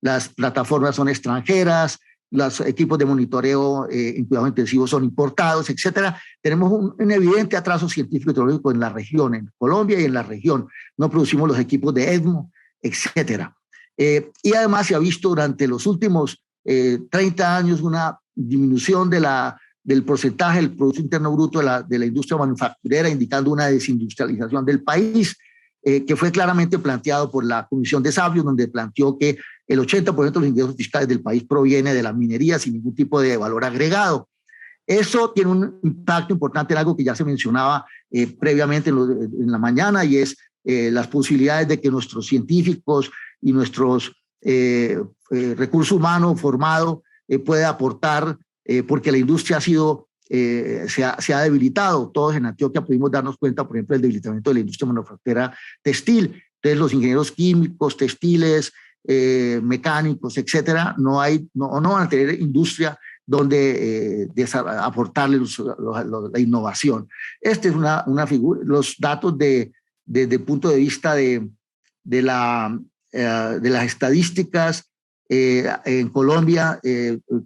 las plataformas son extranjeras, los equipos de monitoreo en cuidado intensivo son importados, etcétera. Tenemos un evidente atraso científico y tecnológico en la región, en Colombia y en la región. No producimos los equipos de ESMO, etcétera. Y además se ha visto durante los últimos 30 años una disminución del porcentaje del Producto Interno Bruto de la industria manufacturera, indicando una desindustrialización del país, que fue claramente planteado por la Comisión de Sabios, donde planteó que el 80% de los ingresos fiscales del país proviene de la minería sin ningún tipo de valor agregado. Eso tiene un impacto importante en algo que ya se mencionaba previamente en la mañana, y es las posibilidades de que nuestros científicos y nuestros recursos humanos formados pueda aportar, porque la industria se ha debilitado. Todos en Antioquia pudimos darnos cuenta, por ejemplo, del debilitamiento de la industria manufacturera textil. Entonces, los ingenieros químicos, textiles, mecánicos, etcétera, no van a tener industria donde aportarle la innovación. Esta es una figura. Los datos desde el punto de vista de las estadísticas en Colombia,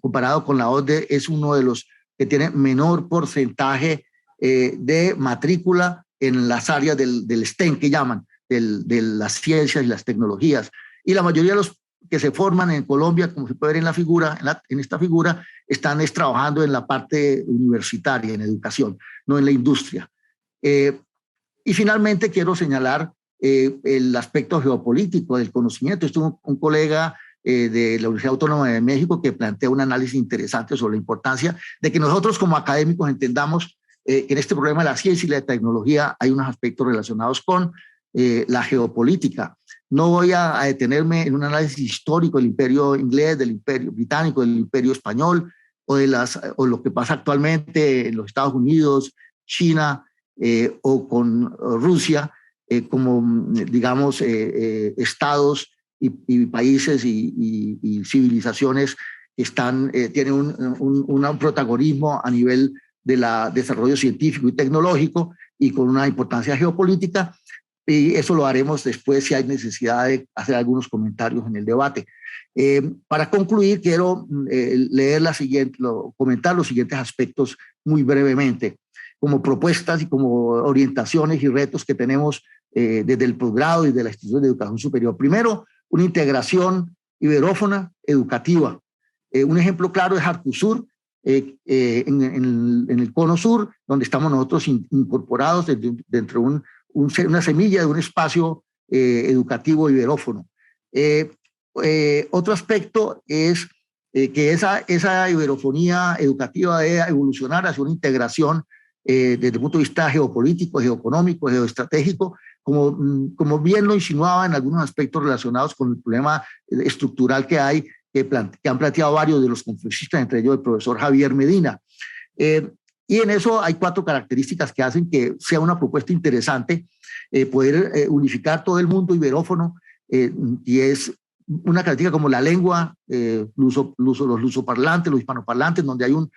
comparado con la OCDE, es uno de los que tiene menor porcentaje de matrícula en las áreas del STEM, que llaman, de las ciencias y las tecnologías. Y la mayoría de los que se forman en Colombia, como se puede ver en la figura, en esta figura, están trabajando en la parte universitaria, en educación, no en la industria. Y finalmente quiero señalar el aspecto geopolítico del conocimiento. Estuvo un colega de la Universidad Autónoma de México, que plantea un análisis interesante sobre la importancia de que nosotros como académicos entendamos que en este problema de la ciencia y la tecnología hay unos aspectos relacionados con la geopolítica. No voy a detenerme en un análisis histórico del imperio inglés, del imperio británico, del imperio español, o lo que pasa actualmente en los Estados Unidos, China o con Rusia, como, digamos, estados y países y civilizaciones que tienen un protagonismo a nivel de desarrollo científico y tecnológico y con una importancia geopolítica. Y eso lo haremos después si hay necesidad de hacer algunos comentarios en el debate. Para concluir, quiero comentar los siguientes aspectos muy brevemente, como propuestas y como orientaciones y retos que tenemos desde el posgrado y de la institución de educación superior. Primero, una integración iberófona educativa. Un ejemplo claro es Arcusur, en el cono sur, donde estamos nosotros incorporados dentro de una semilla de un espacio educativo iberófono. Otro aspecto es que esa iberofonía educativa debe evolucionar hacia una integración desde el punto de vista geopolítico, geoeconómico, geoestratégico, como bien lo insinuaba en algunos aspectos relacionados con el problema estructural que hay, que han planteado varios de los conferencistas, entre ellos el profesor Javier Medina. Y en eso hay 4 características que hacen que sea una propuesta interesante poder unificar todo el mundo iberófono, y es una característica como la lengua, los lusoparlantes, los hispanoparlantes, donde hay un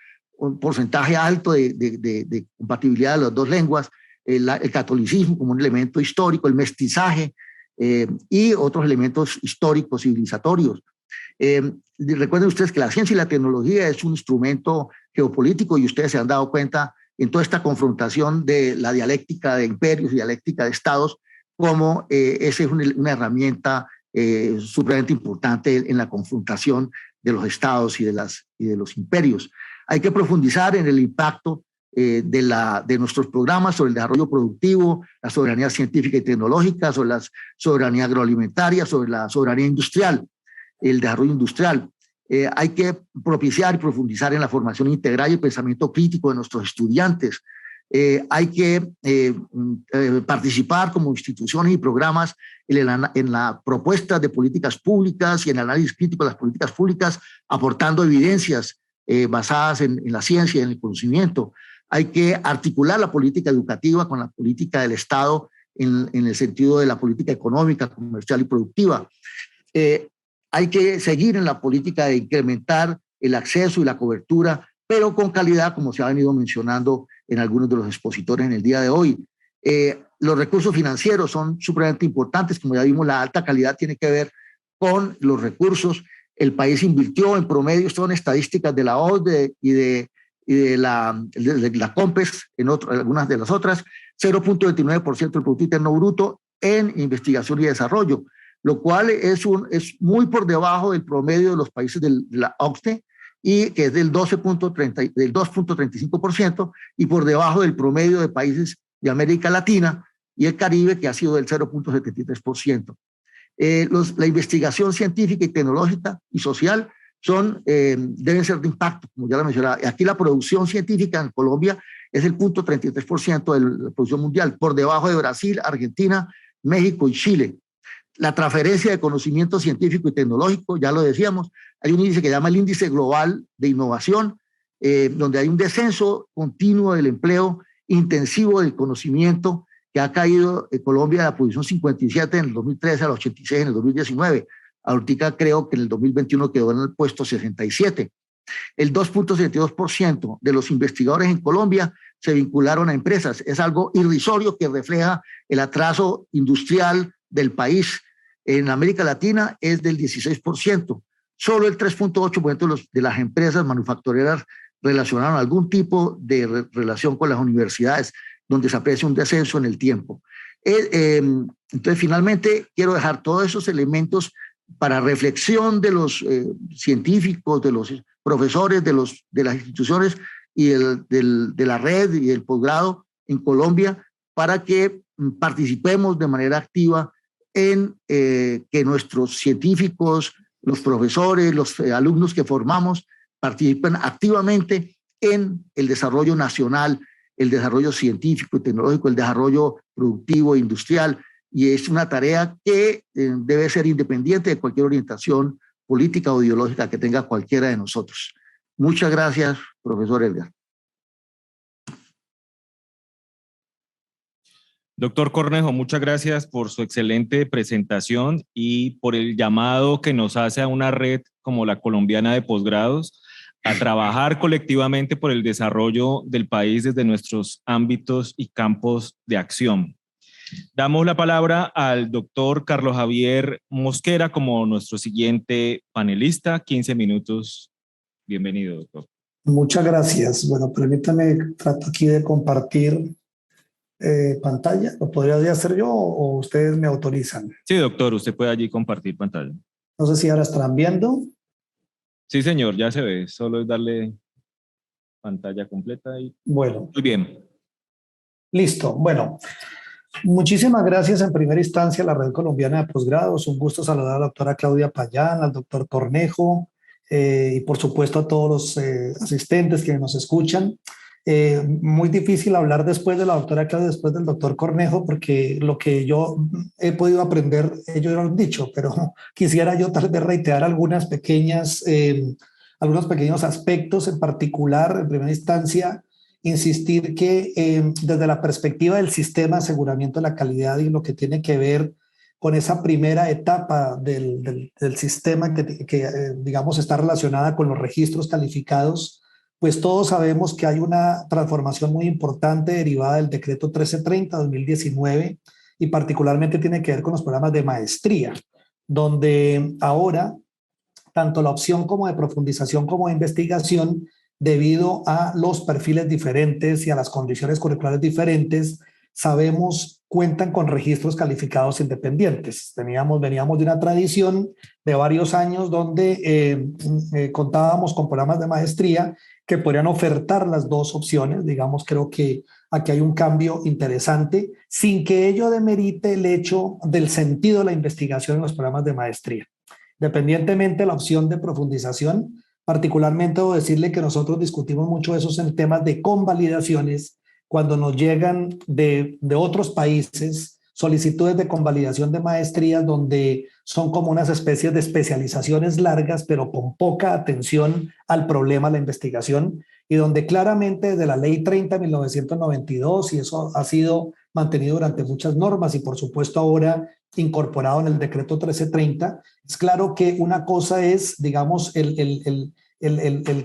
porcentaje alto de compatibilidad de las 2 lenguas, el catolicismo como un elemento histórico, el mestizaje y otros elementos históricos, civilizatorios. Recuerden ustedes que la ciencia y la tecnología es un instrumento geopolítico y ustedes se han dado cuenta en toda esta confrontación de la dialéctica de imperios y dialéctica de estados, como esa es una herramienta supremamente importante en la confrontación de los estados y de los imperios. Hay que profundizar en el impacto de nuestros programas sobre el desarrollo productivo, la soberanía científica y tecnológica, sobre la soberanía agroalimentaria, sobre la soberanía industrial, el desarrollo industrial. Hay que propiciar y profundizar en la formación integral y el pensamiento crítico de nuestros estudiantes. Hay que participar como instituciones y programas en la propuesta de políticas públicas y en el análisis crítico de las políticas públicas, aportando evidencias basadas en la ciencia y en el conocimiento. Hay que articular la política educativa con la política del Estado en el sentido de la política económica, comercial y productiva. Hay que seguir en la política de incrementar el acceso y la cobertura, pero con calidad, como se ha venido mencionando en algunos de los expositores en el día de hoy. Los recursos financieros son supremamente importantes. Como ya vimos, la alta calidad tiene que ver con los recursos. El país invirtió en promedio, son estadísticas de la OCDE y de la COMPES, algunas de las otras, 0.29% del Producto Interno Bruto en investigación y desarrollo, lo cual es muy por debajo del promedio de los países de la OCDE, y que es del 2.35%, y por debajo del promedio de países de América Latina y el Caribe, que ha sido del 0.73%. La investigación científica y tecnológica y social deben ser de impacto, como ya lo mencionaba. Aquí la producción científica en Colombia es el 0.33% de la producción mundial, por debajo de Brasil, Argentina, México y Chile. La transferencia de conocimiento científico y tecnológico, ya lo decíamos, hay un índice que se llama el Índice Global de Innovación, donde hay un descenso continuo del empleo intensivo del conocimiento, que ha caído en Colombia de la posición 57 en el 2013 a la 86 en el 2019. Ahorita creo que en el 2021 quedó en el puesto 67. El 2.72% de los investigadores en Colombia se vincularon a empresas. Es algo irrisorio que refleja el atraso industrial del país. En América Latina es del 16%. Solo el 3.8% de las empresas manufactureras relacionaron algún tipo de relación con las universidades, donde se aprecia un descenso en el tiempo. Entonces, finalmente, quiero dejar todos esos elementos para reflexión de los científicos, de los profesores, de las instituciones y de la red y del posgrado en Colombia, para que participemos de manera activa en que nuestros científicos, los profesores, los alumnos que formamos participan activamente en el desarrollo nacional, el desarrollo científico y tecnológico, el desarrollo productivo e industrial, y es una tarea que debe ser independiente de cualquier orientación política o ideológica que tenga cualquiera de nosotros. Muchas gracias, profesor Edgar. Doctor Cornejo, muchas gracias por su excelente presentación y por el llamado que nos hace a una red como la colombiana de posgrados a trabajar colectivamente por el desarrollo del país desde nuestros ámbitos y campos de acción. Damos la palabra al doctor Carlos Javier Mosquera como nuestro siguiente panelista. 15 minutos. Bienvenido, doctor. Muchas gracias. Bueno, permítame, trato aquí de compartir pantalla. ¿Lo podría hacer yo o ustedes me autorizan? Sí, doctor, usted puede allí compartir pantalla. No sé si ahora estarán viendo. Sí, señor, ya se ve. Solo es darle pantalla completa y... Bueno. Muy bien. Listo. Bueno, muchísimas gracias en primera instancia a la Red Colombiana de Posgrados. Un gusto saludar a la doctora Claudia Payán, al doctor Cornejo y por supuesto a todos los asistentes que nos escuchan. Muy difícil hablar después de la doctora Claudia, después del doctor Cornejo, porque lo que yo he podido aprender, ellos lo han dicho, pero quisiera yo tal vez reiterar algunos pequeños aspectos en particular. En primera instancia, insistir que desde la perspectiva del sistema de aseguramiento de la calidad y lo que tiene que ver con esa primera etapa del sistema que digamos, está relacionada con los registros calificados, pues todos sabemos que hay una transformación muy importante derivada del decreto 1330 de 2019 y particularmente tiene que ver con los programas de maestría, donde ahora tanto la opción como de profundización como de investigación, debido a los perfiles diferentes y a las condiciones curriculares diferentes, sabemos, cuentan con registros calificados independientes. Veníamos de una tradición de varios años donde contábamos con programas de maestría que podrían ofertar las dos opciones. Digamos, creo que aquí hay un cambio interesante, sin que ello demerite el hecho del sentido de la investigación en los programas de maestría. Independientemente de la opción de profundización, particularmente debo decirle que nosotros discutimos mucho esos en temas de convalidaciones cuando nos llegan de otros países solicitudes de convalidación de maestrías donde son como unas especies de especializaciones largas, pero con poca atención al problema, la investigación, y donde claramente desde la Ley 30 de 1992, y eso ha sido mantenido durante muchas normas y por supuesto ahora incorporado en el decreto 1330, es claro que una cosa es, digamos, el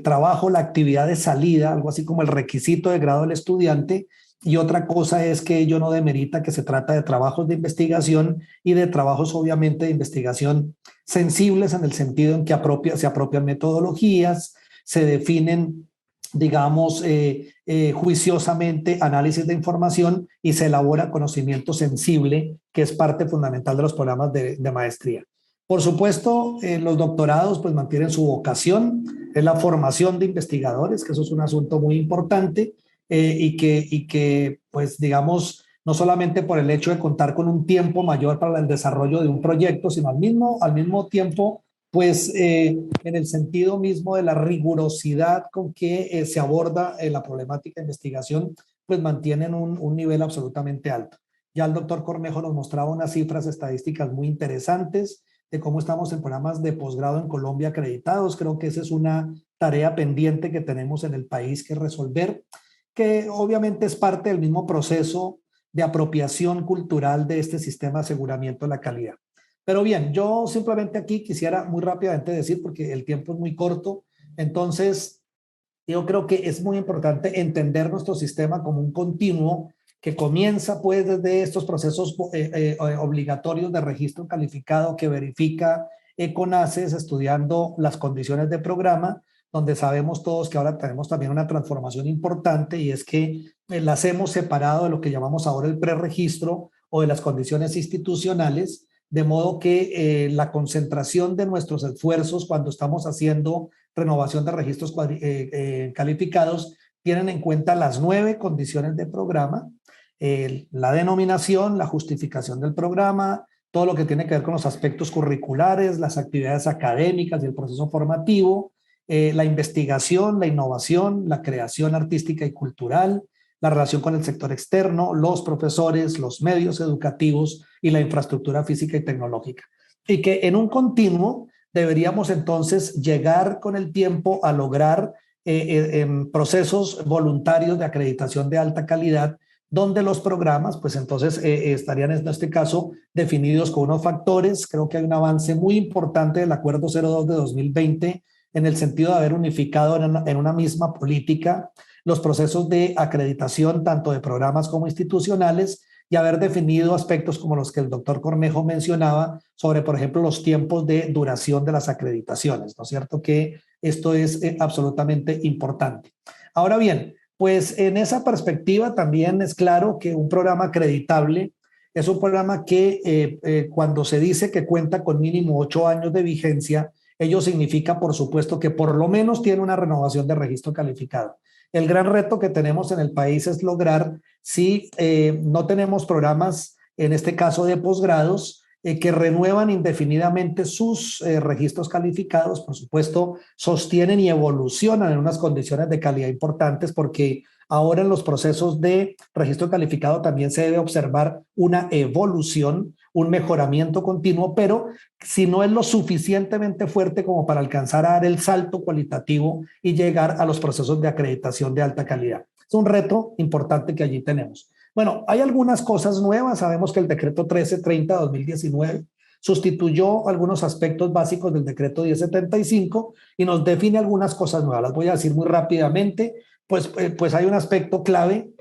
trabajo, la actividad de salida, algo así como el requisito de grado del estudiante, y otra cosa es que ello no demerita que se trata de trabajos de investigación y de trabajos obviamente de investigación sensibles en el sentido en que se apropian metodologías, se definen, digamos, juiciosamente análisis de información y se elabora conocimiento sensible, que es parte fundamental de los programas de maestría. Por supuesto, los doctorados pues mantienen su vocación, es la formación de investigadores, que eso es un asunto muy importante, y que, pues, digamos, no solamente por el hecho de contar con un tiempo mayor para el desarrollo de un proyecto, sino al mismo tiempo, pues, en el sentido mismo de la rigurosidad con que se aborda la problemática de investigación, pues mantienen un nivel absolutamente alto. Ya el doctor Cornejo nos mostraba unas cifras estadísticas muy interesantes de cómo estamos en programas de posgrado en Colombia acreditados. Creo que esa es una tarea pendiente que tenemos en el país que resolver, que obviamente es parte del mismo proceso de apropiación cultural de este sistema de aseguramiento de la calidad. Pero bien, yo simplemente aquí quisiera muy rápidamente decir, porque el tiempo es muy corto, entonces yo creo que es muy importante entender nuestro sistema como un continuo que comienza pues desde estos procesos obligatorios de registro calificado que verifica CONACES estudiando las condiciones de programa, donde sabemos todos que ahora tenemos también una transformación importante y es que las hemos separado de lo que llamamos ahora el preregistro o de las condiciones institucionales, de modo que la concentración de nuestros esfuerzos cuando estamos haciendo renovación de registros calificados tienen en cuenta las 9 condiciones de programa, la denominación, la justificación del programa, todo lo que tiene que ver con los aspectos curriculares, las actividades académicas y el proceso formativo, la investigación, la innovación, la creación artística y cultural, la relación con el sector externo, los profesores, los medios educativos y la infraestructura física y tecnológica. Y que en un continuo deberíamos entonces llegar con el tiempo a lograr procesos voluntarios de acreditación de alta calidad, donde los programas, pues entonces estarían en este caso definidos con unos factores. Creo que hay un avance muy importante del Acuerdo 02 de 2020 en el sentido de haber unificado en una misma política los procesos de acreditación tanto de programas como institucionales y haber definido aspectos como los que el doctor Cornejo mencionaba sobre, por ejemplo, los tiempos de duración de las acreditaciones, ¿no es cierto? Que esto es absolutamente importante. Ahora bien, pues en esa perspectiva también es claro que un programa acreditable es un programa que cuando se dice que cuenta con mínimo 8 años de vigencia, ello significa, por supuesto, que por lo menos tiene una renovación de registro calificado. El gran reto que tenemos en el país es lograr, si no tenemos programas, en este caso de posgrados, que renuevan indefinidamente sus registros calificados, por supuesto, sostienen y evolucionan en unas condiciones de calidad importantes, porque ahora en los procesos de registro calificado también se debe observar una evolución, un mejoramiento continuo, pero si no es lo suficientemente fuerte como para alcanzar a dar el salto cualitativo y llegar a los procesos de acreditación de alta calidad. Es un reto importante que allí tenemos. Bueno, hay algunas cosas nuevas. Sabemos que el decreto 1330 de 2019 sustituyó algunos aspectos básicos del decreto 1075 y nos define algunas cosas nuevas. Las voy a decir muy rápidamente. Pues hay un aspecto clave,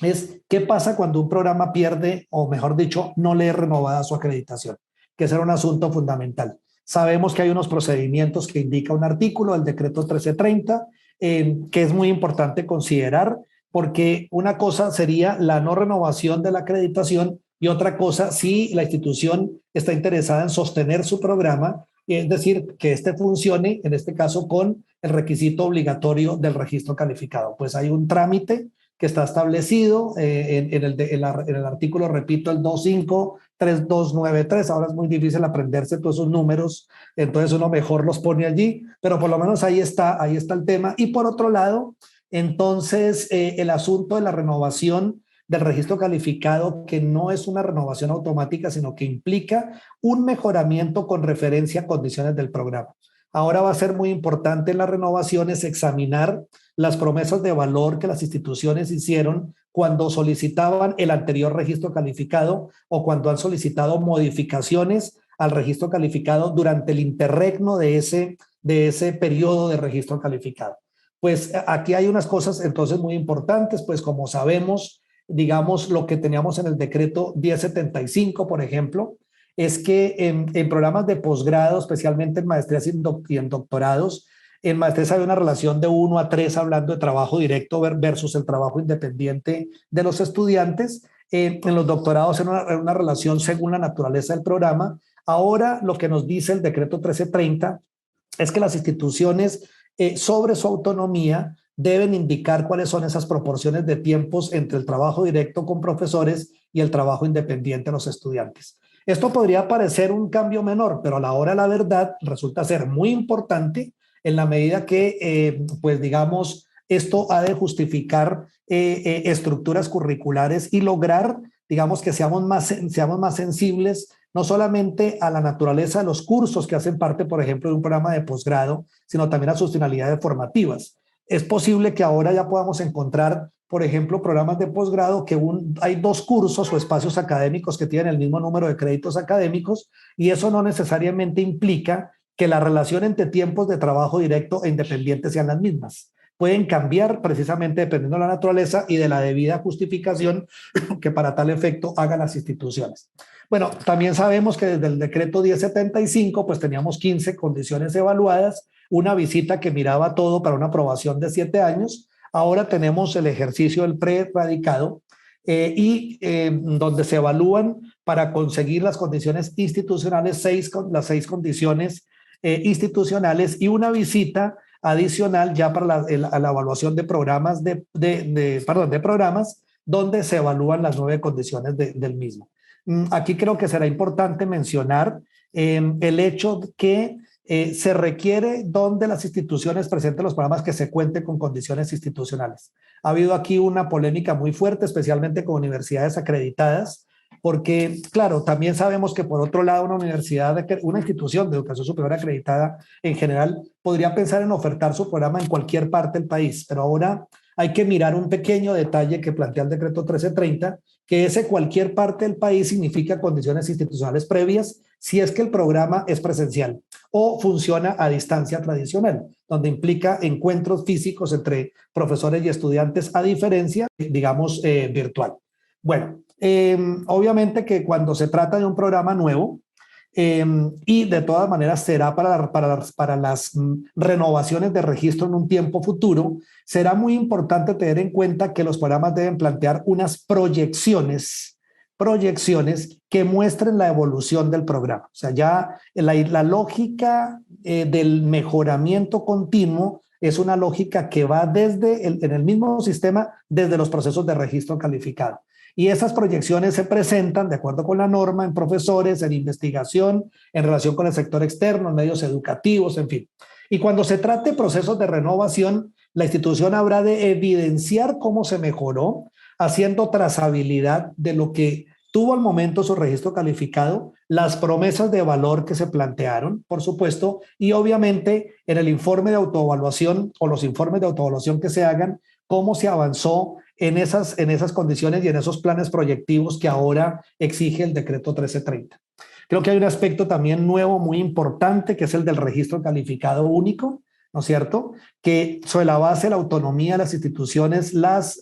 es qué pasa cuando un programa pierde, o mejor dicho, no le es renovada su acreditación, que será un asunto fundamental. Sabemos que hay unos procedimientos que indica un artículo del decreto 1330, que es muy importante considerar, porque una cosa sería la no renovación de la acreditación y otra cosa si la institución está interesada en sostener su programa, es decir, que este funcione, en este caso, con el requisito obligatorio del registro calificado. Pues hay un trámite que está establecido en el artículo, repito, el 253293. Ahora es muy difícil aprenderse todos esos números, entonces uno mejor los pone allí, pero por lo menos ahí está el tema. Y por otro lado, entonces, el asunto de la renovación del registro calificado, que no es una renovación automática, sino que implica un mejoramiento con referencia a condiciones del programa. Ahora va a ser muy importante en las renovaciones examinar las promesas de valor que las instituciones hicieron cuando solicitaban el anterior registro calificado o cuando han solicitado modificaciones al registro calificado durante el interregno de ese periodo de registro calificado. Pues aquí hay unas cosas entonces muy importantes, pues como sabemos, digamos, lo que teníamos en el decreto 1075, por ejemplo, es que en programas de posgrado, especialmente en maestrías y en doctorados, en maestrías hay una relación de 1:3 hablando de trabajo directo versus el trabajo independiente de los estudiantes. En los doctorados en una relación según la naturaleza del programa. Ahora lo que nos dice el decreto 1330 es que las instituciones sobre su autonomía deben indicar cuáles son esas proporciones de tiempos entre el trabajo directo con profesores y el trabajo independiente de los estudiantes. Esto podría parecer un cambio menor, pero a la hora de la verdad resulta ser muy importante en la medida que, pues digamos, esto ha de justificar estructuras curriculares y lograr, digamos, que seamos más sensibles no solamente a la naturaleza de los cursos que hacen parte, por ejemplo, de un programa de posgrado, sino también a sus finalidades formativas. Es posible que ahora ya podamos encontrar, por ejemplo, programas de posgrado que hay 2 cursos o espacios académicos que tienen el mismo número de créditos académicos, y eso no necesariamente implica que la relación entre tiempos de trabajo directo e independiente sean las mismas. Pueden cambiar precisamente dependiendo de la naturaleza y de la debida justificación que para tal efecto hagan las instituciones. Bueno, también sabemos que desde el decreto 1075 pues teníamos 15 condiciones evaluadas, una visita que miraba todo para una aprobación de 7 años. Ahora tenemos el ejercicio del preradicado donde se evalúan para conseguir las condiciones institucionales, las 6 condiciones institucionales y una visita adicional ya para la evaluación de programas de programas donde se evalúan las 9 condiciones del mismo. Aquí creo que será importante mencionar el hecho que se requiere donde las instituciones presenten los programas que se cuente con condiciones institucionales. Ha habido aquí una polémica muy fuerte, especialmente con universidades acreditadas, porque, claro, también sabemos que por otro lado una institución de educación superior acreditada en general podría pensar en ofertar su programa en cualquier parte del país, pero ahora hay que mirar un pequeño detalle que plantea el decreto 1330, que ese cualquier parte del país significa condiciones institucionales previas si es que el programa es presencial o funciona a distancia tradicional, donde implica encuentros físicos entre profesores y estudiantes a diferencia, digamos, virtual. Bueno, obviamente que cuando se trata de un programa nuevo, y de todas maneras será para las renovaciones de registro en un tiempo futuro, será muy importante tener en cuenta que los programas deben plantear unas proyecciones que muestren la evolución del programa. O sea, ya la lógica del mejoramiento continuo es una lógica que va en el mismo sistema desde los procesos de registro calificado. Y esas proyecciones se presentan, de acuerdo con la norma, en profesores, en investigación, en relación con el sector externo, en medios educativos, en fin. Y cuando se trate de procesos de renovación, la institución habrá de evidenciar cómo se mejoró, haciendo trazabilidad de lo que tuvo al momento su registro calificado, las promesas de valor que se plantearon, por supuesto, y obviamente en el informe de autoevaluación o los informes de autoevaluación que se hagan, cómo se avanzó en esas condiciones y en esos planes proyectivos que ahora exige el decreto 1330. Creo que hay un aspecto también nuevo muy importante, que es el del registro calificado único, ¿no es cierto? Que sobre la base de la autonomía de las instituciones, las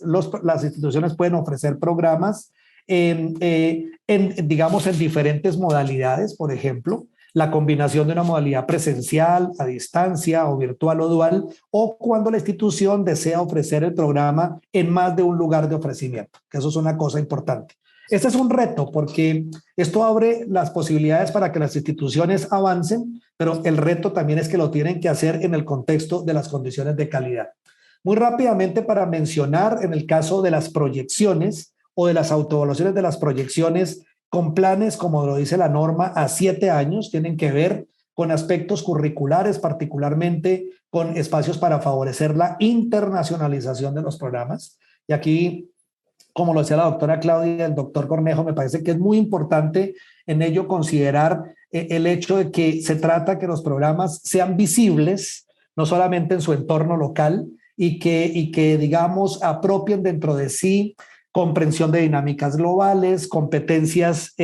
instituciones pueden ofrecer programas digamos, en diferentes modalidades, por ejemplo, la combinación de una modalidad presencial, a distancia o virtual o dual, o cuando la institución desea ofrecer el programa en más de un lugar de ofrecimiento, que eso es una cosa importante. Este es un reto porque esto abre las posibilidades para que las instituciones avancen, pero el reto también es que lo tienen que hacer en el contexto de las condiciones de calidad. Muy rápidamente para mencionar en el caso de las proyecciones o de las autoevaluaciones de las proyecciones, con planes, como lo dice la norma, a 7 años, tienen que ver con aspectos curriculares, particularmente con espacios para favorecer la internacionalización de los programas. Y aquí, como lo decía la doctora Claudia y el doctor Cornejo, me parece que es muy importante en ello considerar el hecho de que se trata que los programas sean visibles, no solamente en su entorno local, y que digamos, apropien dentro de sí comprensión de dinámicas globales, competencias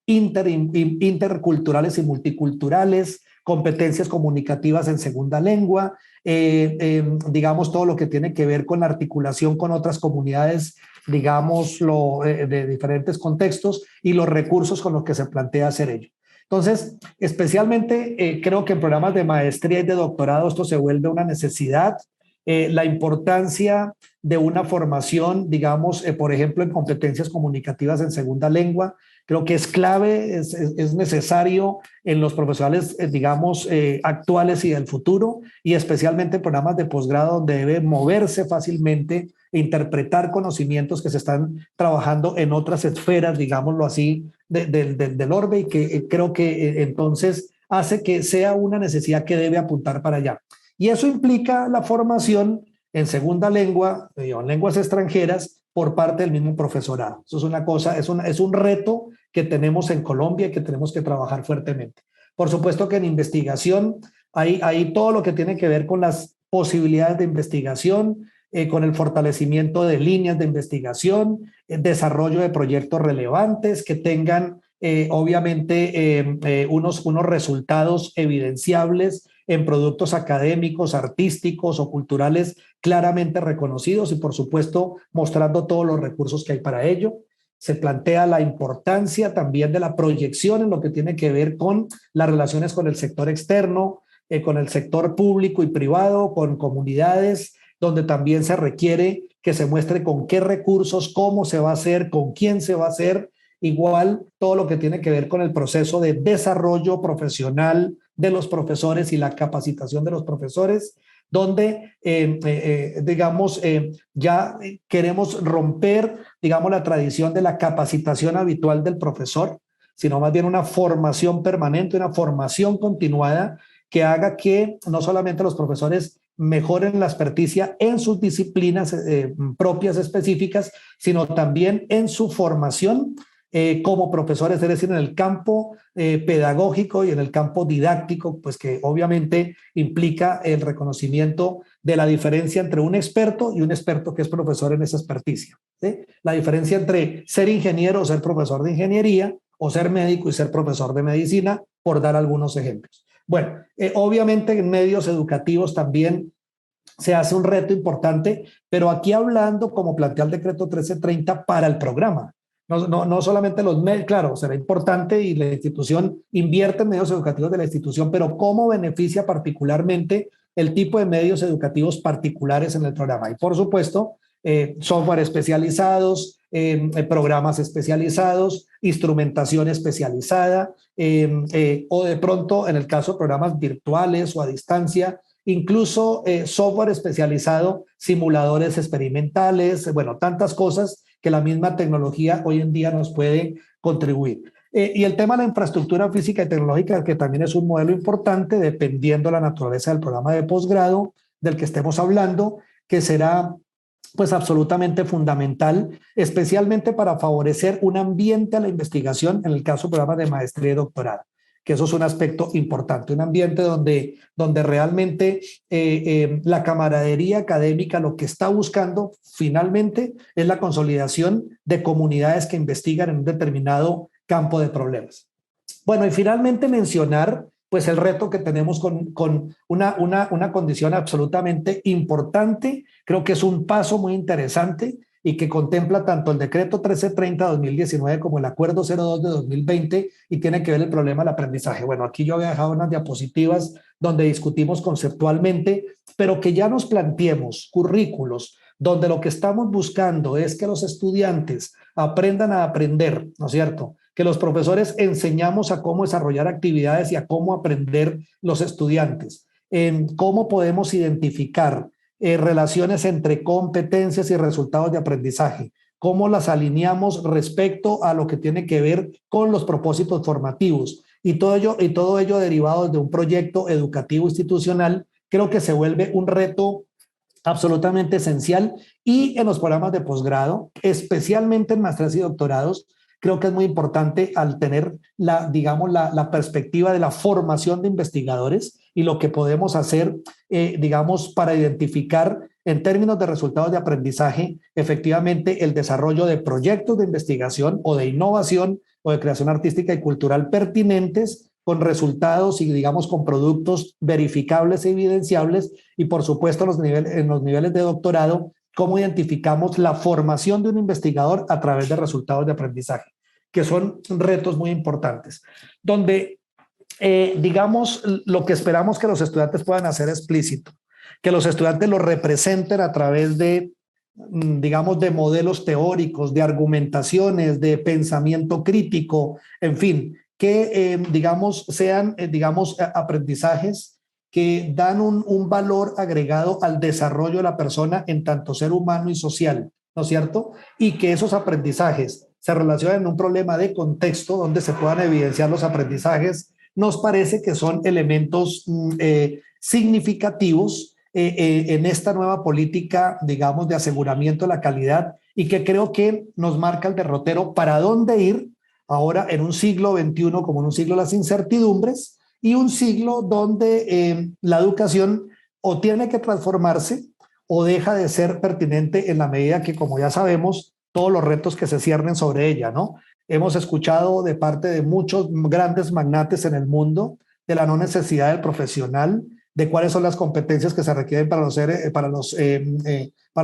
interculturales y multiculturales, competencias comunicativas en segunda lengua, digamos, todo lo que tiene que ver con la articulación con otras comunidades, digámoslo, de diferentes contextos y los recursos con los que se plantea hacer ello. Entonces, especialmente creo que en programas de maestría y de doctorado esto se vuelve una necesidad. La importancia de una formación, digamos, por ejemplo, en competencias comunicativas en segunda lengua, creo que es clave, es necesario en los profesionales, digamos, actuales y del futuro, y especialmente en programas de posgrado donde debe moverse fácilmente e interpretar conocimientos que se están trabajando en otras esferas, digámoslo así, del orbe, y que creo que entonces hace que sea una necesidad que debe apuntar para allá. Y eso implica la formación en segunda lengua o en lenguas extranjeras por parte del mismo profesorado. Eso es una cosa, es un reto que tenemos en Colombia y que tenemos que trabajar fuertemente. Por supuesto que en investigación hay todo lo que tiene que ver con las posibilidades de investigación, con el fortalecimiento de líneas de investigación, el desarrollo de proyectos relevantes que tengan obviamente unos resultados evidenciables en productos académicos, artísticos o culturales claramente reconocidos y, por supuesto, mostrando todos los recursos que hay para ello. Se plantea la importancia también de la proyección en lo que tiene que ver con las relaciones con el sector externo, con el sector público y privado, con comunidades, donde también se requiere que se muestre con qué recursos, cómo se va a hacer, con quién se va a hacer. Igual todo lo que tiene que ver con el proceso de desarrollo profesional de los profesores y la capacitación de los profesores, donde, ya queremos romper, digamos, la tradición de la capacitación habitual del profesor, sino más bien una formación permanente, una formación continuada que haga que no solamente los profesores mejoren la experticia en sus disciplinas propias específicas, sino también en su formación como profesores, es decir, en el campo pedagógico y en el campo didáctico, pues que obviamente implica el reconocimiento de la diferencia entre un experto y un experto que es profesor en esa experticia, ¿sí? La diferencia entre ser ingeniero o ser profesor de ingeniería, o ser médico y ser profesor de medicina, por dar algunos ejemplos. Bueno, obviamente en medios educativos también se hace un reto importante, pero aquí hablando, como plantea el decreto 1330, para el programa. No solamente los medios, claro, será importante y la institución invierte en medios educativos de la institución, pero cómo beneficia particularmente el tipo de medios educativos particulares en el programa. Y por supuesto, software especializados, programas especializados, instrumentación especializada, o de pronto, en el caso de programas virtuales o a distancia, incluso software especializado, simuladores experimentales, bueno, tantas cosas que la misma tecnología hoy en día nos puede contribuir. Y el tema de la infraestructura física y tecnológica, que también es un modelo importante, dependiendo de la naturaleza del programa de posgrado del que estemos hablando, que será pues absolutamente fundamental, especialmente para favorecer un ambiente a la investigación en el caso de programas de maestría y doctorado, que eso es un aspecto importante, un ambiente donde realmente la camaradería académica lo que está buscando finalmente es la consolidación de comunidades que investigan en un determinado campo de problemas. Bueno, y finalmente mencionar pues el reto que tenemos con una condición absolutamente importante, creo que es un paso muy interesante y que contempla tanto el decreto 1330-2019 como el acuerdo 02 de 2020 y tiene que ver el problema del aprendizaje. Bueno, aquí yo había dejado unas diapositivas donde discutimos conceptualmente, pero que ya nos planteemos currículos donde lo que estamos buscando es que los estudiantes aprendan a aprender, ¿no es cierto? Que los profesores enseñamos a cómo desarrollar actividades y a cómo aprender los estudiantes, cómo podemos identificar relaciones entre competencias y resultados de aprendizaje, cómo las alineamos respecto a lo que tiene que ver con los propósitos formativos y todo ello derivado de un proyecto educativo institucional, creo que se vuelve un reto absolutamente esencial. Y en los programas de posgrado, especialmente en maestrías y doctorados, creo que es muy importante al tener la perspectiva de la formación de investigadores y lo que podemos hacer, para identificar en términos de resultados de aprendizaje, efectivamente el desarrollo de proyectos de investigación o de innovación o de creación artística y cultural pertinentes con resultados y digamos con productos verificables e evidenciables y por supuesto en los niveles de doctorado, cómo identificamos la formación de un investigador a través de resultados de aprendizaje, que son retos muy importantes, donde lo que esperamos que los estudiantes puedan hacer explícito, que los estudiantes lo representen a través de de modelos teóricos, de argumentaciones, de pensamiento crítico, en fin, que sean aprendizajes que dan un valor agregado al desarrollo de la persona en tanto ser humano y social, ¿no es cierto? Y que esos aprendizajes se relacionen en un problema de contexto donde se puedan evidenciar los aprendizajes, nos parece que son elementos significativos en esta nueva política, de aseguramiento de la calidad y que creo que nos marca el derrotero para dónde ir ahora en un siglo XXI como en un siglo de las incertidumbres y un siglo donde la educación o tiene que transformarse o deja de ser pertinente en la medida que, como ya sabemos, todos los retos que se ciernen sobre ella, ¿no? Hemos escuchado de parte de muchos grandes magnates en el mundo de la no necesidad del profesional, de cuáles son las competencias que se requieren para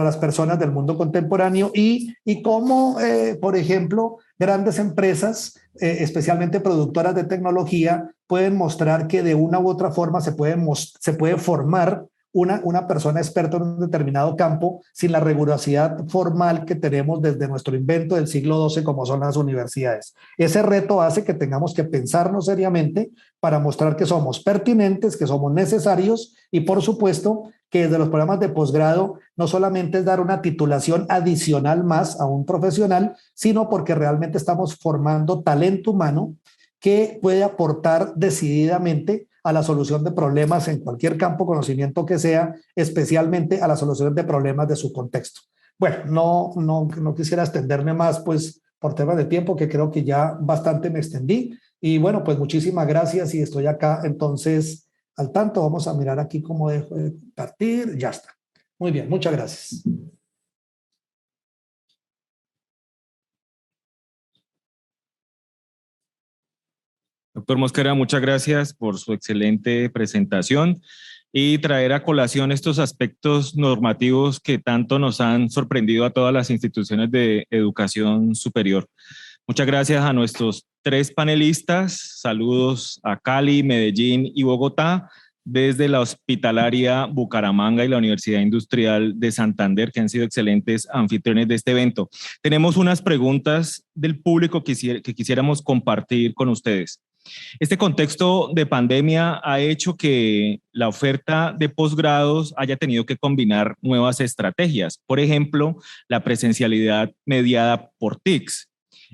las personas del mundo contemporáneo y cómo, por ejemplo, grandes empresas, especialmente productoras de tecnología, pueden mostrar que de una u otra forma se puede formar una persona experta en un determinado campo sin la rigurosidad formal que tenemos desde nuestro invento del siglo XII, como son las universidades. Ese reto hace que tengamos que pensarnos seriamente para mostrar que somos pertinentes, que somos necesarios y, por supuesto, que desde los programas de posgrado no solamente es dar una titulación adicional más a un profesional, sino porque realmente estamos formando talento humano que puede aportar decididamente a la solución de problemas en cualquier campo de conocimiento que sea, especialmente a la solución de problemas de su contexto. Bueno, no quisiera extenderme más, pues, por temas de tiempo, que creo que ya bastante me extendí. Y bueno, pues muchísimas gracias y estoy acá entonces al tanto. Vamos a mirar aquí cómo dejo de compartir. Ya está. Muy bien, muchas gracias. Doctor Mosquera, muchas gracias por su excelente presentación y traer a colación estos aspectos normativos que tanto nos han sorprendido a todas las instituciones de educación superior. Muchas gracias a nuestros 3 panelistas. Saludos a Cali, Medellín y Bogotá, desde la Hospitalaria Bucaramanga y la Universidad Industrial de Santander, que han sido excelentes anfitriones de este evento. Tenemos unas preguntas del público que quisiéramos compartir con ustedes. Este contexto de pandemia ha hecho que la oferta de posgrados haya tenido que combinar nuevas estrategias. Por ejemplo, la presencialidad mediada por TICs.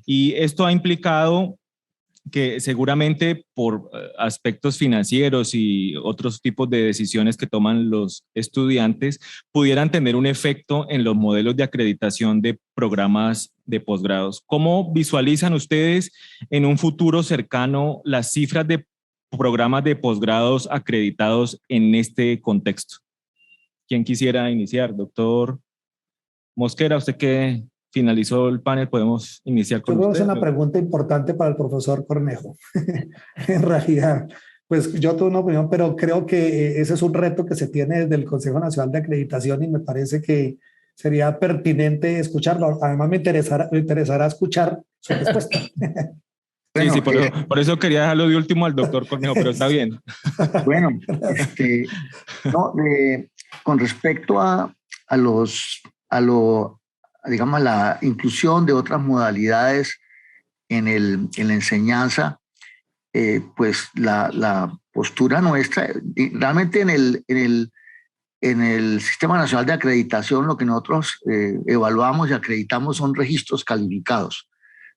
Y esto ha implicado que seguramente por aspectos financieros y otros tipos de decisiones que toman los estudiantes pudieran tener un efecto en los modelos de acreditación de programas de posgrados. ¿Cómo visualizan ustedes en un futuro cercano las cifras de programas de posgrados acreditados en este contexto? ¿Quién quisiera iniciar? Doctor Mosquera, usted que finalizó el panel, podemos iniciar con usted. Yo creo que es usted. una pregunta importante para el profesor Cornejo. En realidad, pues yo tengo una opinión, pero creo que ese es un reto que se tiene desde el Consejo Nacional de Acreditación y me parece que sería pertinente escucharlo. Además, me interesará escuchar su respuesta. Bueno, sí, por eso quería dejarlo de último al doctor Cornejo, pero está bien. Bueno, con respecto a digamos, la inclusión de otras modalidades en la enseñanza, pues la postura nuestra, realmente en el Sistema Nacional de Acreditación, lo que nosotros evaluamos y acreditamos son registros calificados,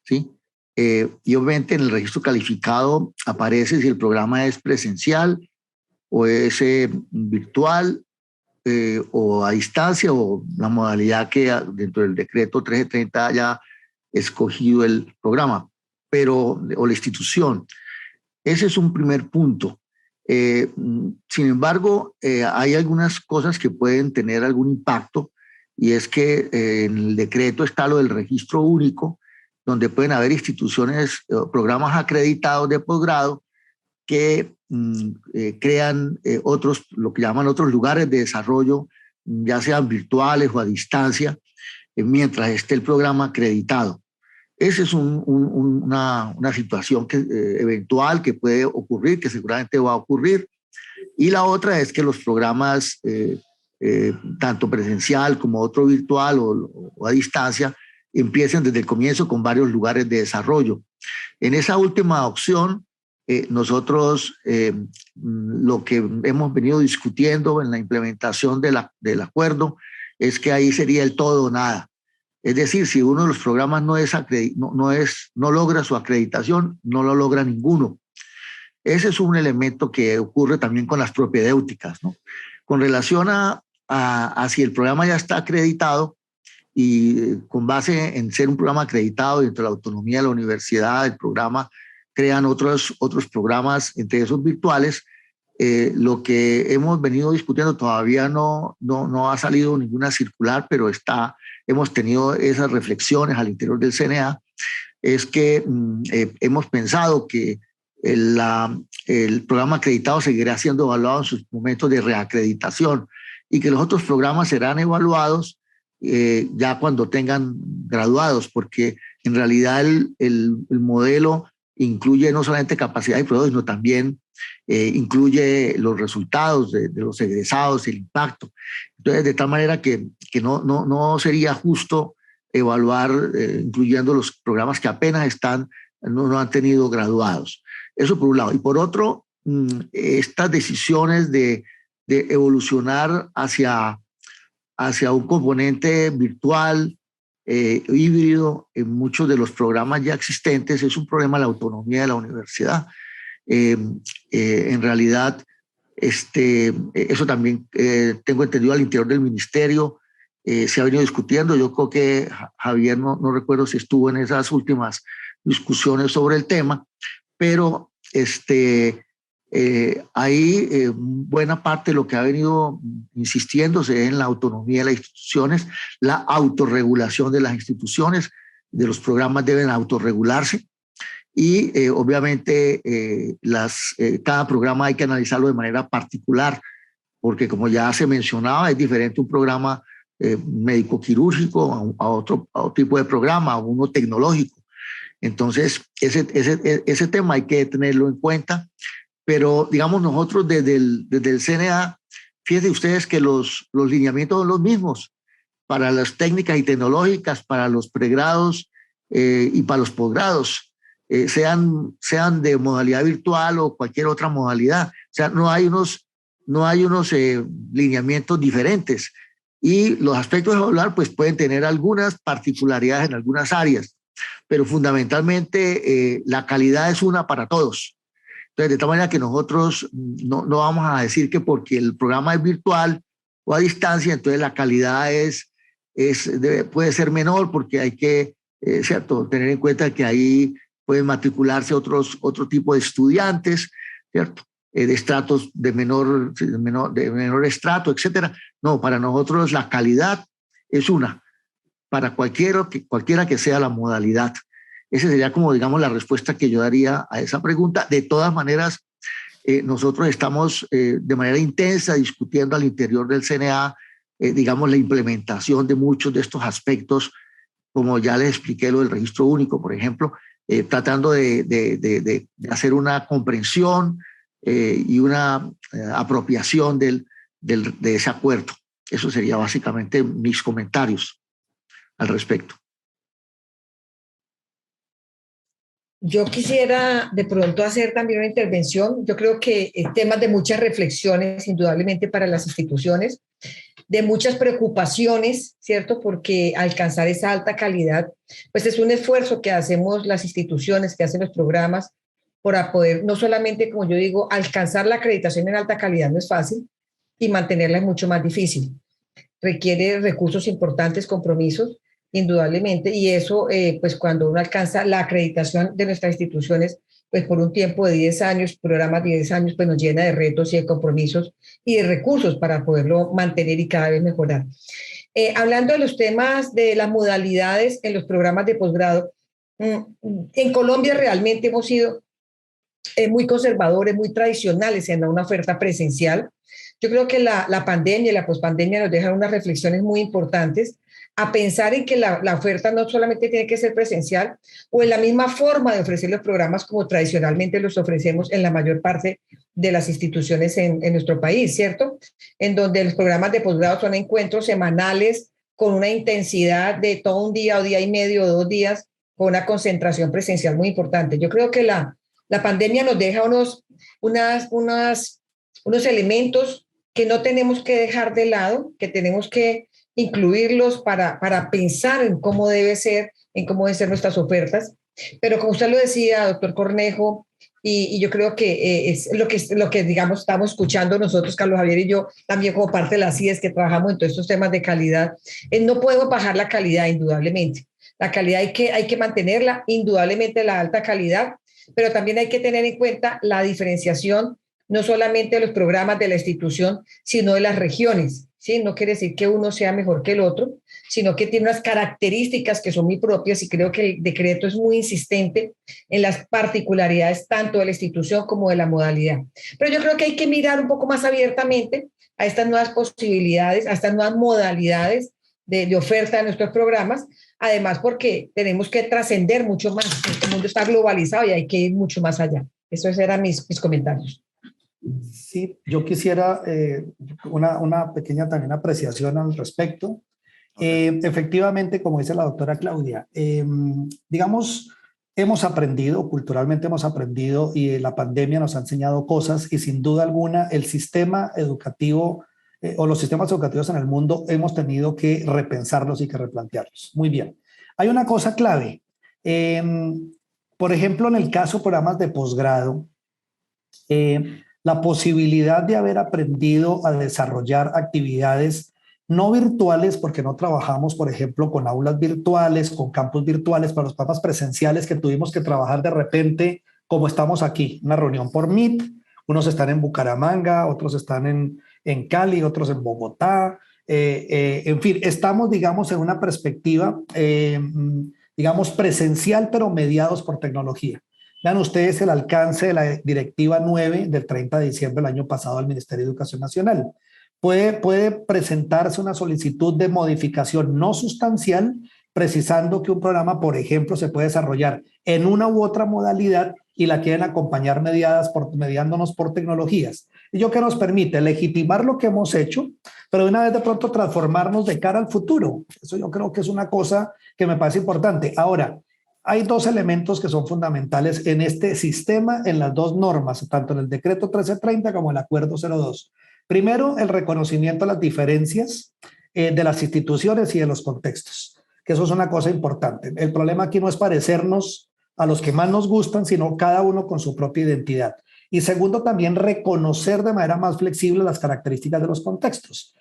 ¿sí? Y obviamente en el registro calificado aparece si el programa es presencial o es virtual o a distancia, o la modalidad que dentro del decreto 1330 haya escogido el programa, o la institución. Ese es un primer punto. Sin embargo, hay algunas cosas que pueden tener algún impacto, y es que en el decreto está lo del registro único, donde pueden haber instituciones, programas acreditados de posgrado que crean lo que llaman otros lugares de desarrollo, ya sean virtuales o a distancia, mientras esté el programa acreditado. Esa es una situación eventual que puede ocurrir, que seguramente va a ocurrir. Y la otra es que los programas, tanto presencial como otro virtual o a distancia, empiecen desde el comienzo con varios lugares de desarrollo. En esa última opción, nosotros lo que hemos venido discutiendo en la implementación del acuerdo es que ahí sería el todo o nada. Es decir, si uno de los programas no logra su acreditación, no lo logra ninguno. Ese es un elemento que ocurre también con las propedéuticas, ¿no? Con relación a si el programa ya está acreditado, y con base en ser un programa acreditado dentro de la autonomía de la universidad, el programa crean otros programas, entre esos virtuales. Lo que hemos venido discutiendo todavía no ha salido ninguna circular, pero hemos tenido esas reflexiones al interior del CNA, es que hemos pensado que el programa acreditado seguirá siendo evaluado en sus momentos de reacreditación y que los otros programas serán evaluados ya cuando tengan graduados, porque en realidad el modelo incluye no solamente capacidad y productos, sino también incluye los resultados de los egresados, el impacto. Entonces, de tal manera que no sería justo evaluar incluyendo los programas que apenas no han tenido graduados. Eso por un lado. Y por otro, estas decisiones de evolucionar hacia un componente virtual, híbrido, en muchos de los programas ya existentes, es un problema de la autonomía de la universidad. En realidad, eso también tengo entendido al interior del ministerio, se ha venido discutiendo. Yo creo que Javier, no recuerdo si estuvo en esas últimas discusiones sobre el tema, pero ahí buena parte de lo que ha venido insistiéndose en la autonomía de las instituciones, la autorregulación de las instituciones, de los programas deben autorregularse y obviamente cada programa hay que analizarlo de manera particular, porque como ya se mencionaba, es diferente un programa médico-quirúrgico a otro tipo de programa, a uno tecnológico. Entonces, ese tema hay que tenerlo en cuenta. Pero, digamos, nosotros desde el CNA, fíjense ustedes que los lineamientos son los mismos para las técnicas y tecnológicas, para los pregrados y para los posgrados, sean de modalidad virtual o cualquier otra modalidad. O sea, no hay unos lineamientos diferentes. Y los aspectos de hablar pues pueden tener algunas particularidades en algunas áreas, pero fundamentalmente la calidad es una para todos. Entonces, de tal manera que nosotros no vamos a decir que porque el programa es virtual o a distancia, entonces la calidad puede ser menor, porque hay que ¿cierto? Tener en cuenta que ahí pueden matricularse otro tipo de estudiantes, ¿cierto? De estratos de menor estrato, etcétera. No, para nosotros la calidad es una, para cualquiera que sea la modalidad. Esa sería como, digamos, la respuesta que yo daría a esa pregunta. De todas maneras, nosotros estamos de manera intensa discutiendo al interior del CNA, digamos, la implementación de muchos de estos aspectos, como ya les expliqué lo del registro único, por ejemplo, tratando de hacer una comprensión y una apropiación de ese acuerdo. Eso sería básicamente mis comentarios al respecto. Yo quisiera de pronto hacer también una intervención. Yo creo que temas de muchas reflexiones, indudablemente para las instituciones, de muchas preocupaciones, ¿cierto? Porque alcanzar esa alta calidad, pues es un esfuerzo que hacemos las instituciones, que hacen los programas, para poder, no solamente, como yo digo, alcanzar la acreditación en alta calidad no es fácil y mantenerla es mucho más difícil. Requiere recursos importantes, compromisos, indudablemente, y eso, pues cuando uno alcanza la acreditación de nuestras instituciones, pues por un tiempo de 10 años, programas de 10 años, pues nos llena de retos y de compromisos y de recursos para poderlo mantener y cada vez mejorar. Hablando de los temas de las modalidades en los programas de posgrado, en Colombia realmente hemos sido muy conservadores, muy tradicionales en una oferta presencial. Yo creo que la pandemia y la pospandemia nos dejan unas reflexiones muy importantes a pensar en que la oferta no solamente tiene que ser presencial o en la misma forma de ofrecer los programas como tradicionalmente los ofrecemos en la mayor parte de las instituciones en nuestro país, ¿cierto? En donde los programas de posgrado son encuentros semanales con una intensidad de todo un día o día y medio o 2 días con una concentración presencial muy importante. Yo creo que la pandemia nos deja unos elementos que no tenemos que dejar de lado, que tenemos que incluirlos para pensar en cómo deben ser nuestras ofertas. Pero como usted lo decía, doctor Cornejo, y yo creo que es lo que, digamos, estamos escuchando nosotros, Carlos Javier y yo, también como parte de las CIES que trabajamos en todos estos temas de calidad, no podemos bajar la calidad, indudablemente. La calidad hay que mantenerla, indudablemente la alta calidad, pero también hay que tener en cuenta la diferenciación, no solamente de los programas de la institución, sino de las regiones. ¿Sí? No quiere decir que uno sea mejor que el otro, sino que tiene unas características que son muy propias y creo que el decreto es muy insistente en las particularidades tanto de la institución como de la modalidad. Pero yo creo que hay que mirar un poco más abiertamente a estas nuevas posibilidades, a estas nuevas modalidades de oferta de nuestros programas, además porque tenemos que trascender mucho más. El mundo está globalizado y hay que ir mucho más allá. Esos eran mis comentarios. Sí, yo quisiera una pequeña también apreciación al respecto. Efectivamente, como dice la doctora Claudia, digamos, hemos aprendido, culturalmente hemos aprendido y la pandemia nos ha enseñado cosas y sin duda alguna el sistema educativo o los sistemas educativos en el mundo hemos tenido que repensarlos y que replantearlos. Muy bien. Hay una cosa clave. Por ejemplo, en el caso de programas de posgrado, la posibilidad de haber aprendido a desarrollar actividades no virtuales, porque no trabajamos, por ejemplo, con aulas virtuales, con campus virtuales, para los programas presenciales que tuvimos que trabajar de repente, como estamos aquí, una reunión por Meet, unos están en Bucaramanga, otros están en Cali, otros en Bogotá, en fin, estamos, digamos, en una perspectiva, digamos, presencial, pero mediados por tecnología. Vean ustedes el alcance de la Directiva 9 del 30 de diciembre del año pasado al Ministerio de Educación Nacional. Puede presentarse una solicitud de modificación no sustancial, precisando que un programa, por ejemplo, se puede desarrollar en una u otra modalidad y la quieren acompañar mediándonos por tecnologías. Y yo que nos permite legitimar lo que hemos hecho, pero de una vez de pronto transformarnos de cara al futuro. Eso yo creo que es una cosa que me parece importante. Ahora, hay dos elementos que son fundamentales en este sistema, en las dos normas, tanto en el decreto 1330 como en el acuerdo 02. Primero, el reconocimiento de las diferencias de las instituciones y de los contextos, que eso es una cosa importante. El problema aquí no es parecernos a los que más nos gustan, sino cada uno con su propia identidad. Y segundo, también reconocer de manera más flexible las características de los contextos.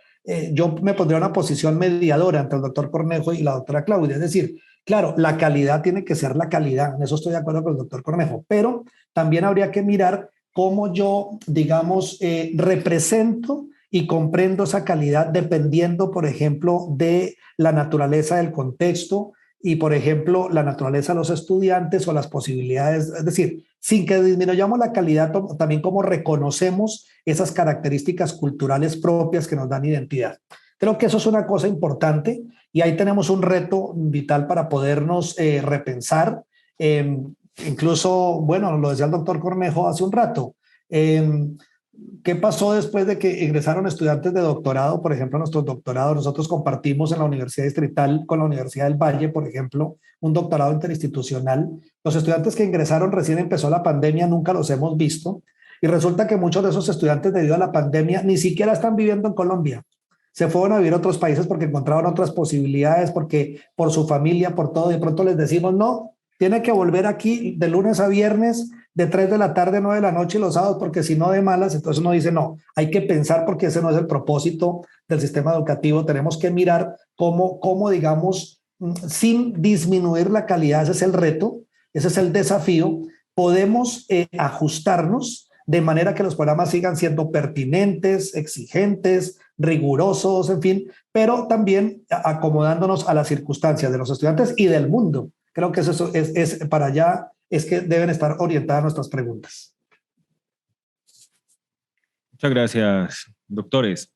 Yo me pondría en una posición mediadora entre el doctor Cornejo y la doctora Claudia, es decir, claro, la calidad tiene que ser la calidad, en eso estoy de acuerdo con el doctor Cornejo, pero también habría que mirar cómo yo, digamos, represento y comprendo esa calidad dependiendo, por ejemplo, de la naturaleza del contexto y, por ejemplo, la naturaleza de los estudiantes o las posibilidades, es decir, sin que disminuyamos la calidad, también cómo reconocemos esas características culturales propias que nos dan identidad. Creo que eso es una cosa importante y ahí tenemos un reto vital para podernos repensar. Incluso, bueno, lo decía el doctor Cornejo hace un rato. ¿Qué pasó después de que ingresaron estudiantes de doctorado? Por ejemplo, nuestros doctorados, nosotros compartimos en la Universidad Distrital con la Universidad del Valle, por ejemplo, un doctorado interinstitucional. Los estudiantes que ingresaron recién empezó la pandemia, nunca los hemos visto. Y resulta que muchos de esos estudiantes, debido a la pandemia, ni siquiera están viviendo en Colombia. Se fueron a vivir a otros países porque encontraron otras posibilidades, porque por su familia, por todo, de pronto les decimos, no, tiene que volver aquí de lunes a viernes, de 3 de la tarde a 9 de la noche y los sábados, porque si no de malas, entonces uno dice, no, hay que pensar porque ese no es el propósito del sistema educativo, tenemos que mirar cómo digamos, sin disminuir la calidad, ese es el reto, ese es el desafío, podemos ajustarnos de manera que los programas sigan siendo pertinentes, exigentes, rigurosos, en fin, pero también acomodándonos a las circunstancias de los estudiantes y del mundo. Creo que eso es para allá, es que deben estar orientadas nuestras preguntas. Muchas gracias, doctores.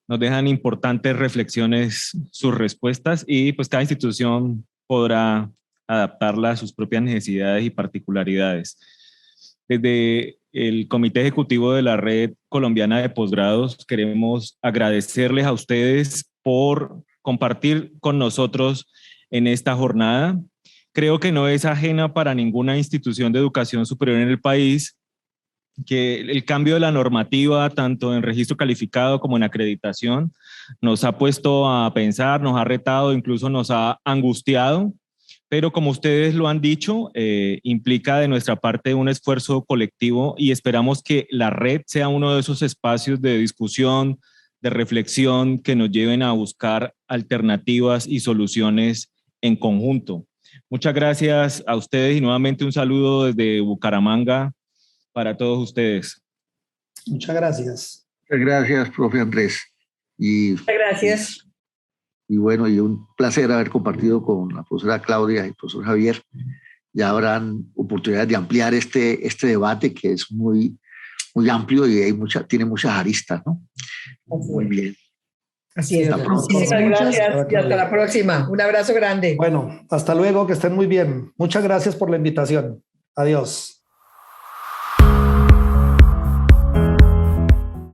Nos dejan importantes reflexiones sus respuestas y pues cada institución podrá adaptarla a sus propias necesidades y particularidades. Desde el Comité Ejecutivo de la Red Colombiana de Posgrados queremos agradecerles a ustedes por compartir con nosotros en esta jornada. Creo que no es ajena para ninguna institución de educación superior en el país que el cambio de la normativa, tanto en registro calificado como en acreditación, nos ha puesto a pensar, nos ha retado, incluso nos ha angustiado, pero como ustedes lo han dicho, implica de nuestra parte un esfuerzo colectivo y esperamos que la red sea uno de esos espacios de discusión, de reflexión que nos lleven a buscar alternativas y soluciones en conjunto. Muchas gracias a ustedes y nuevamente un saludo desde Bucaramanga para todos ustedes. Muchas gracias. Muchas gracias, profe Andrés. Muchas gracias. Y bueno, y un placer haber compartido con la profesora Claudia y el profesor Javier. Ya habrán oportunidades de ampliar este debate que es muy amplio y tiene muchas aristas, ¿no? Muy bien. Así es. Así es. Muchísimas gracias y hasta la próxima. Un abrazo grande. Bueno, hasta luego, que estén muy bien. Muchas gracias por la invitación. Adiós.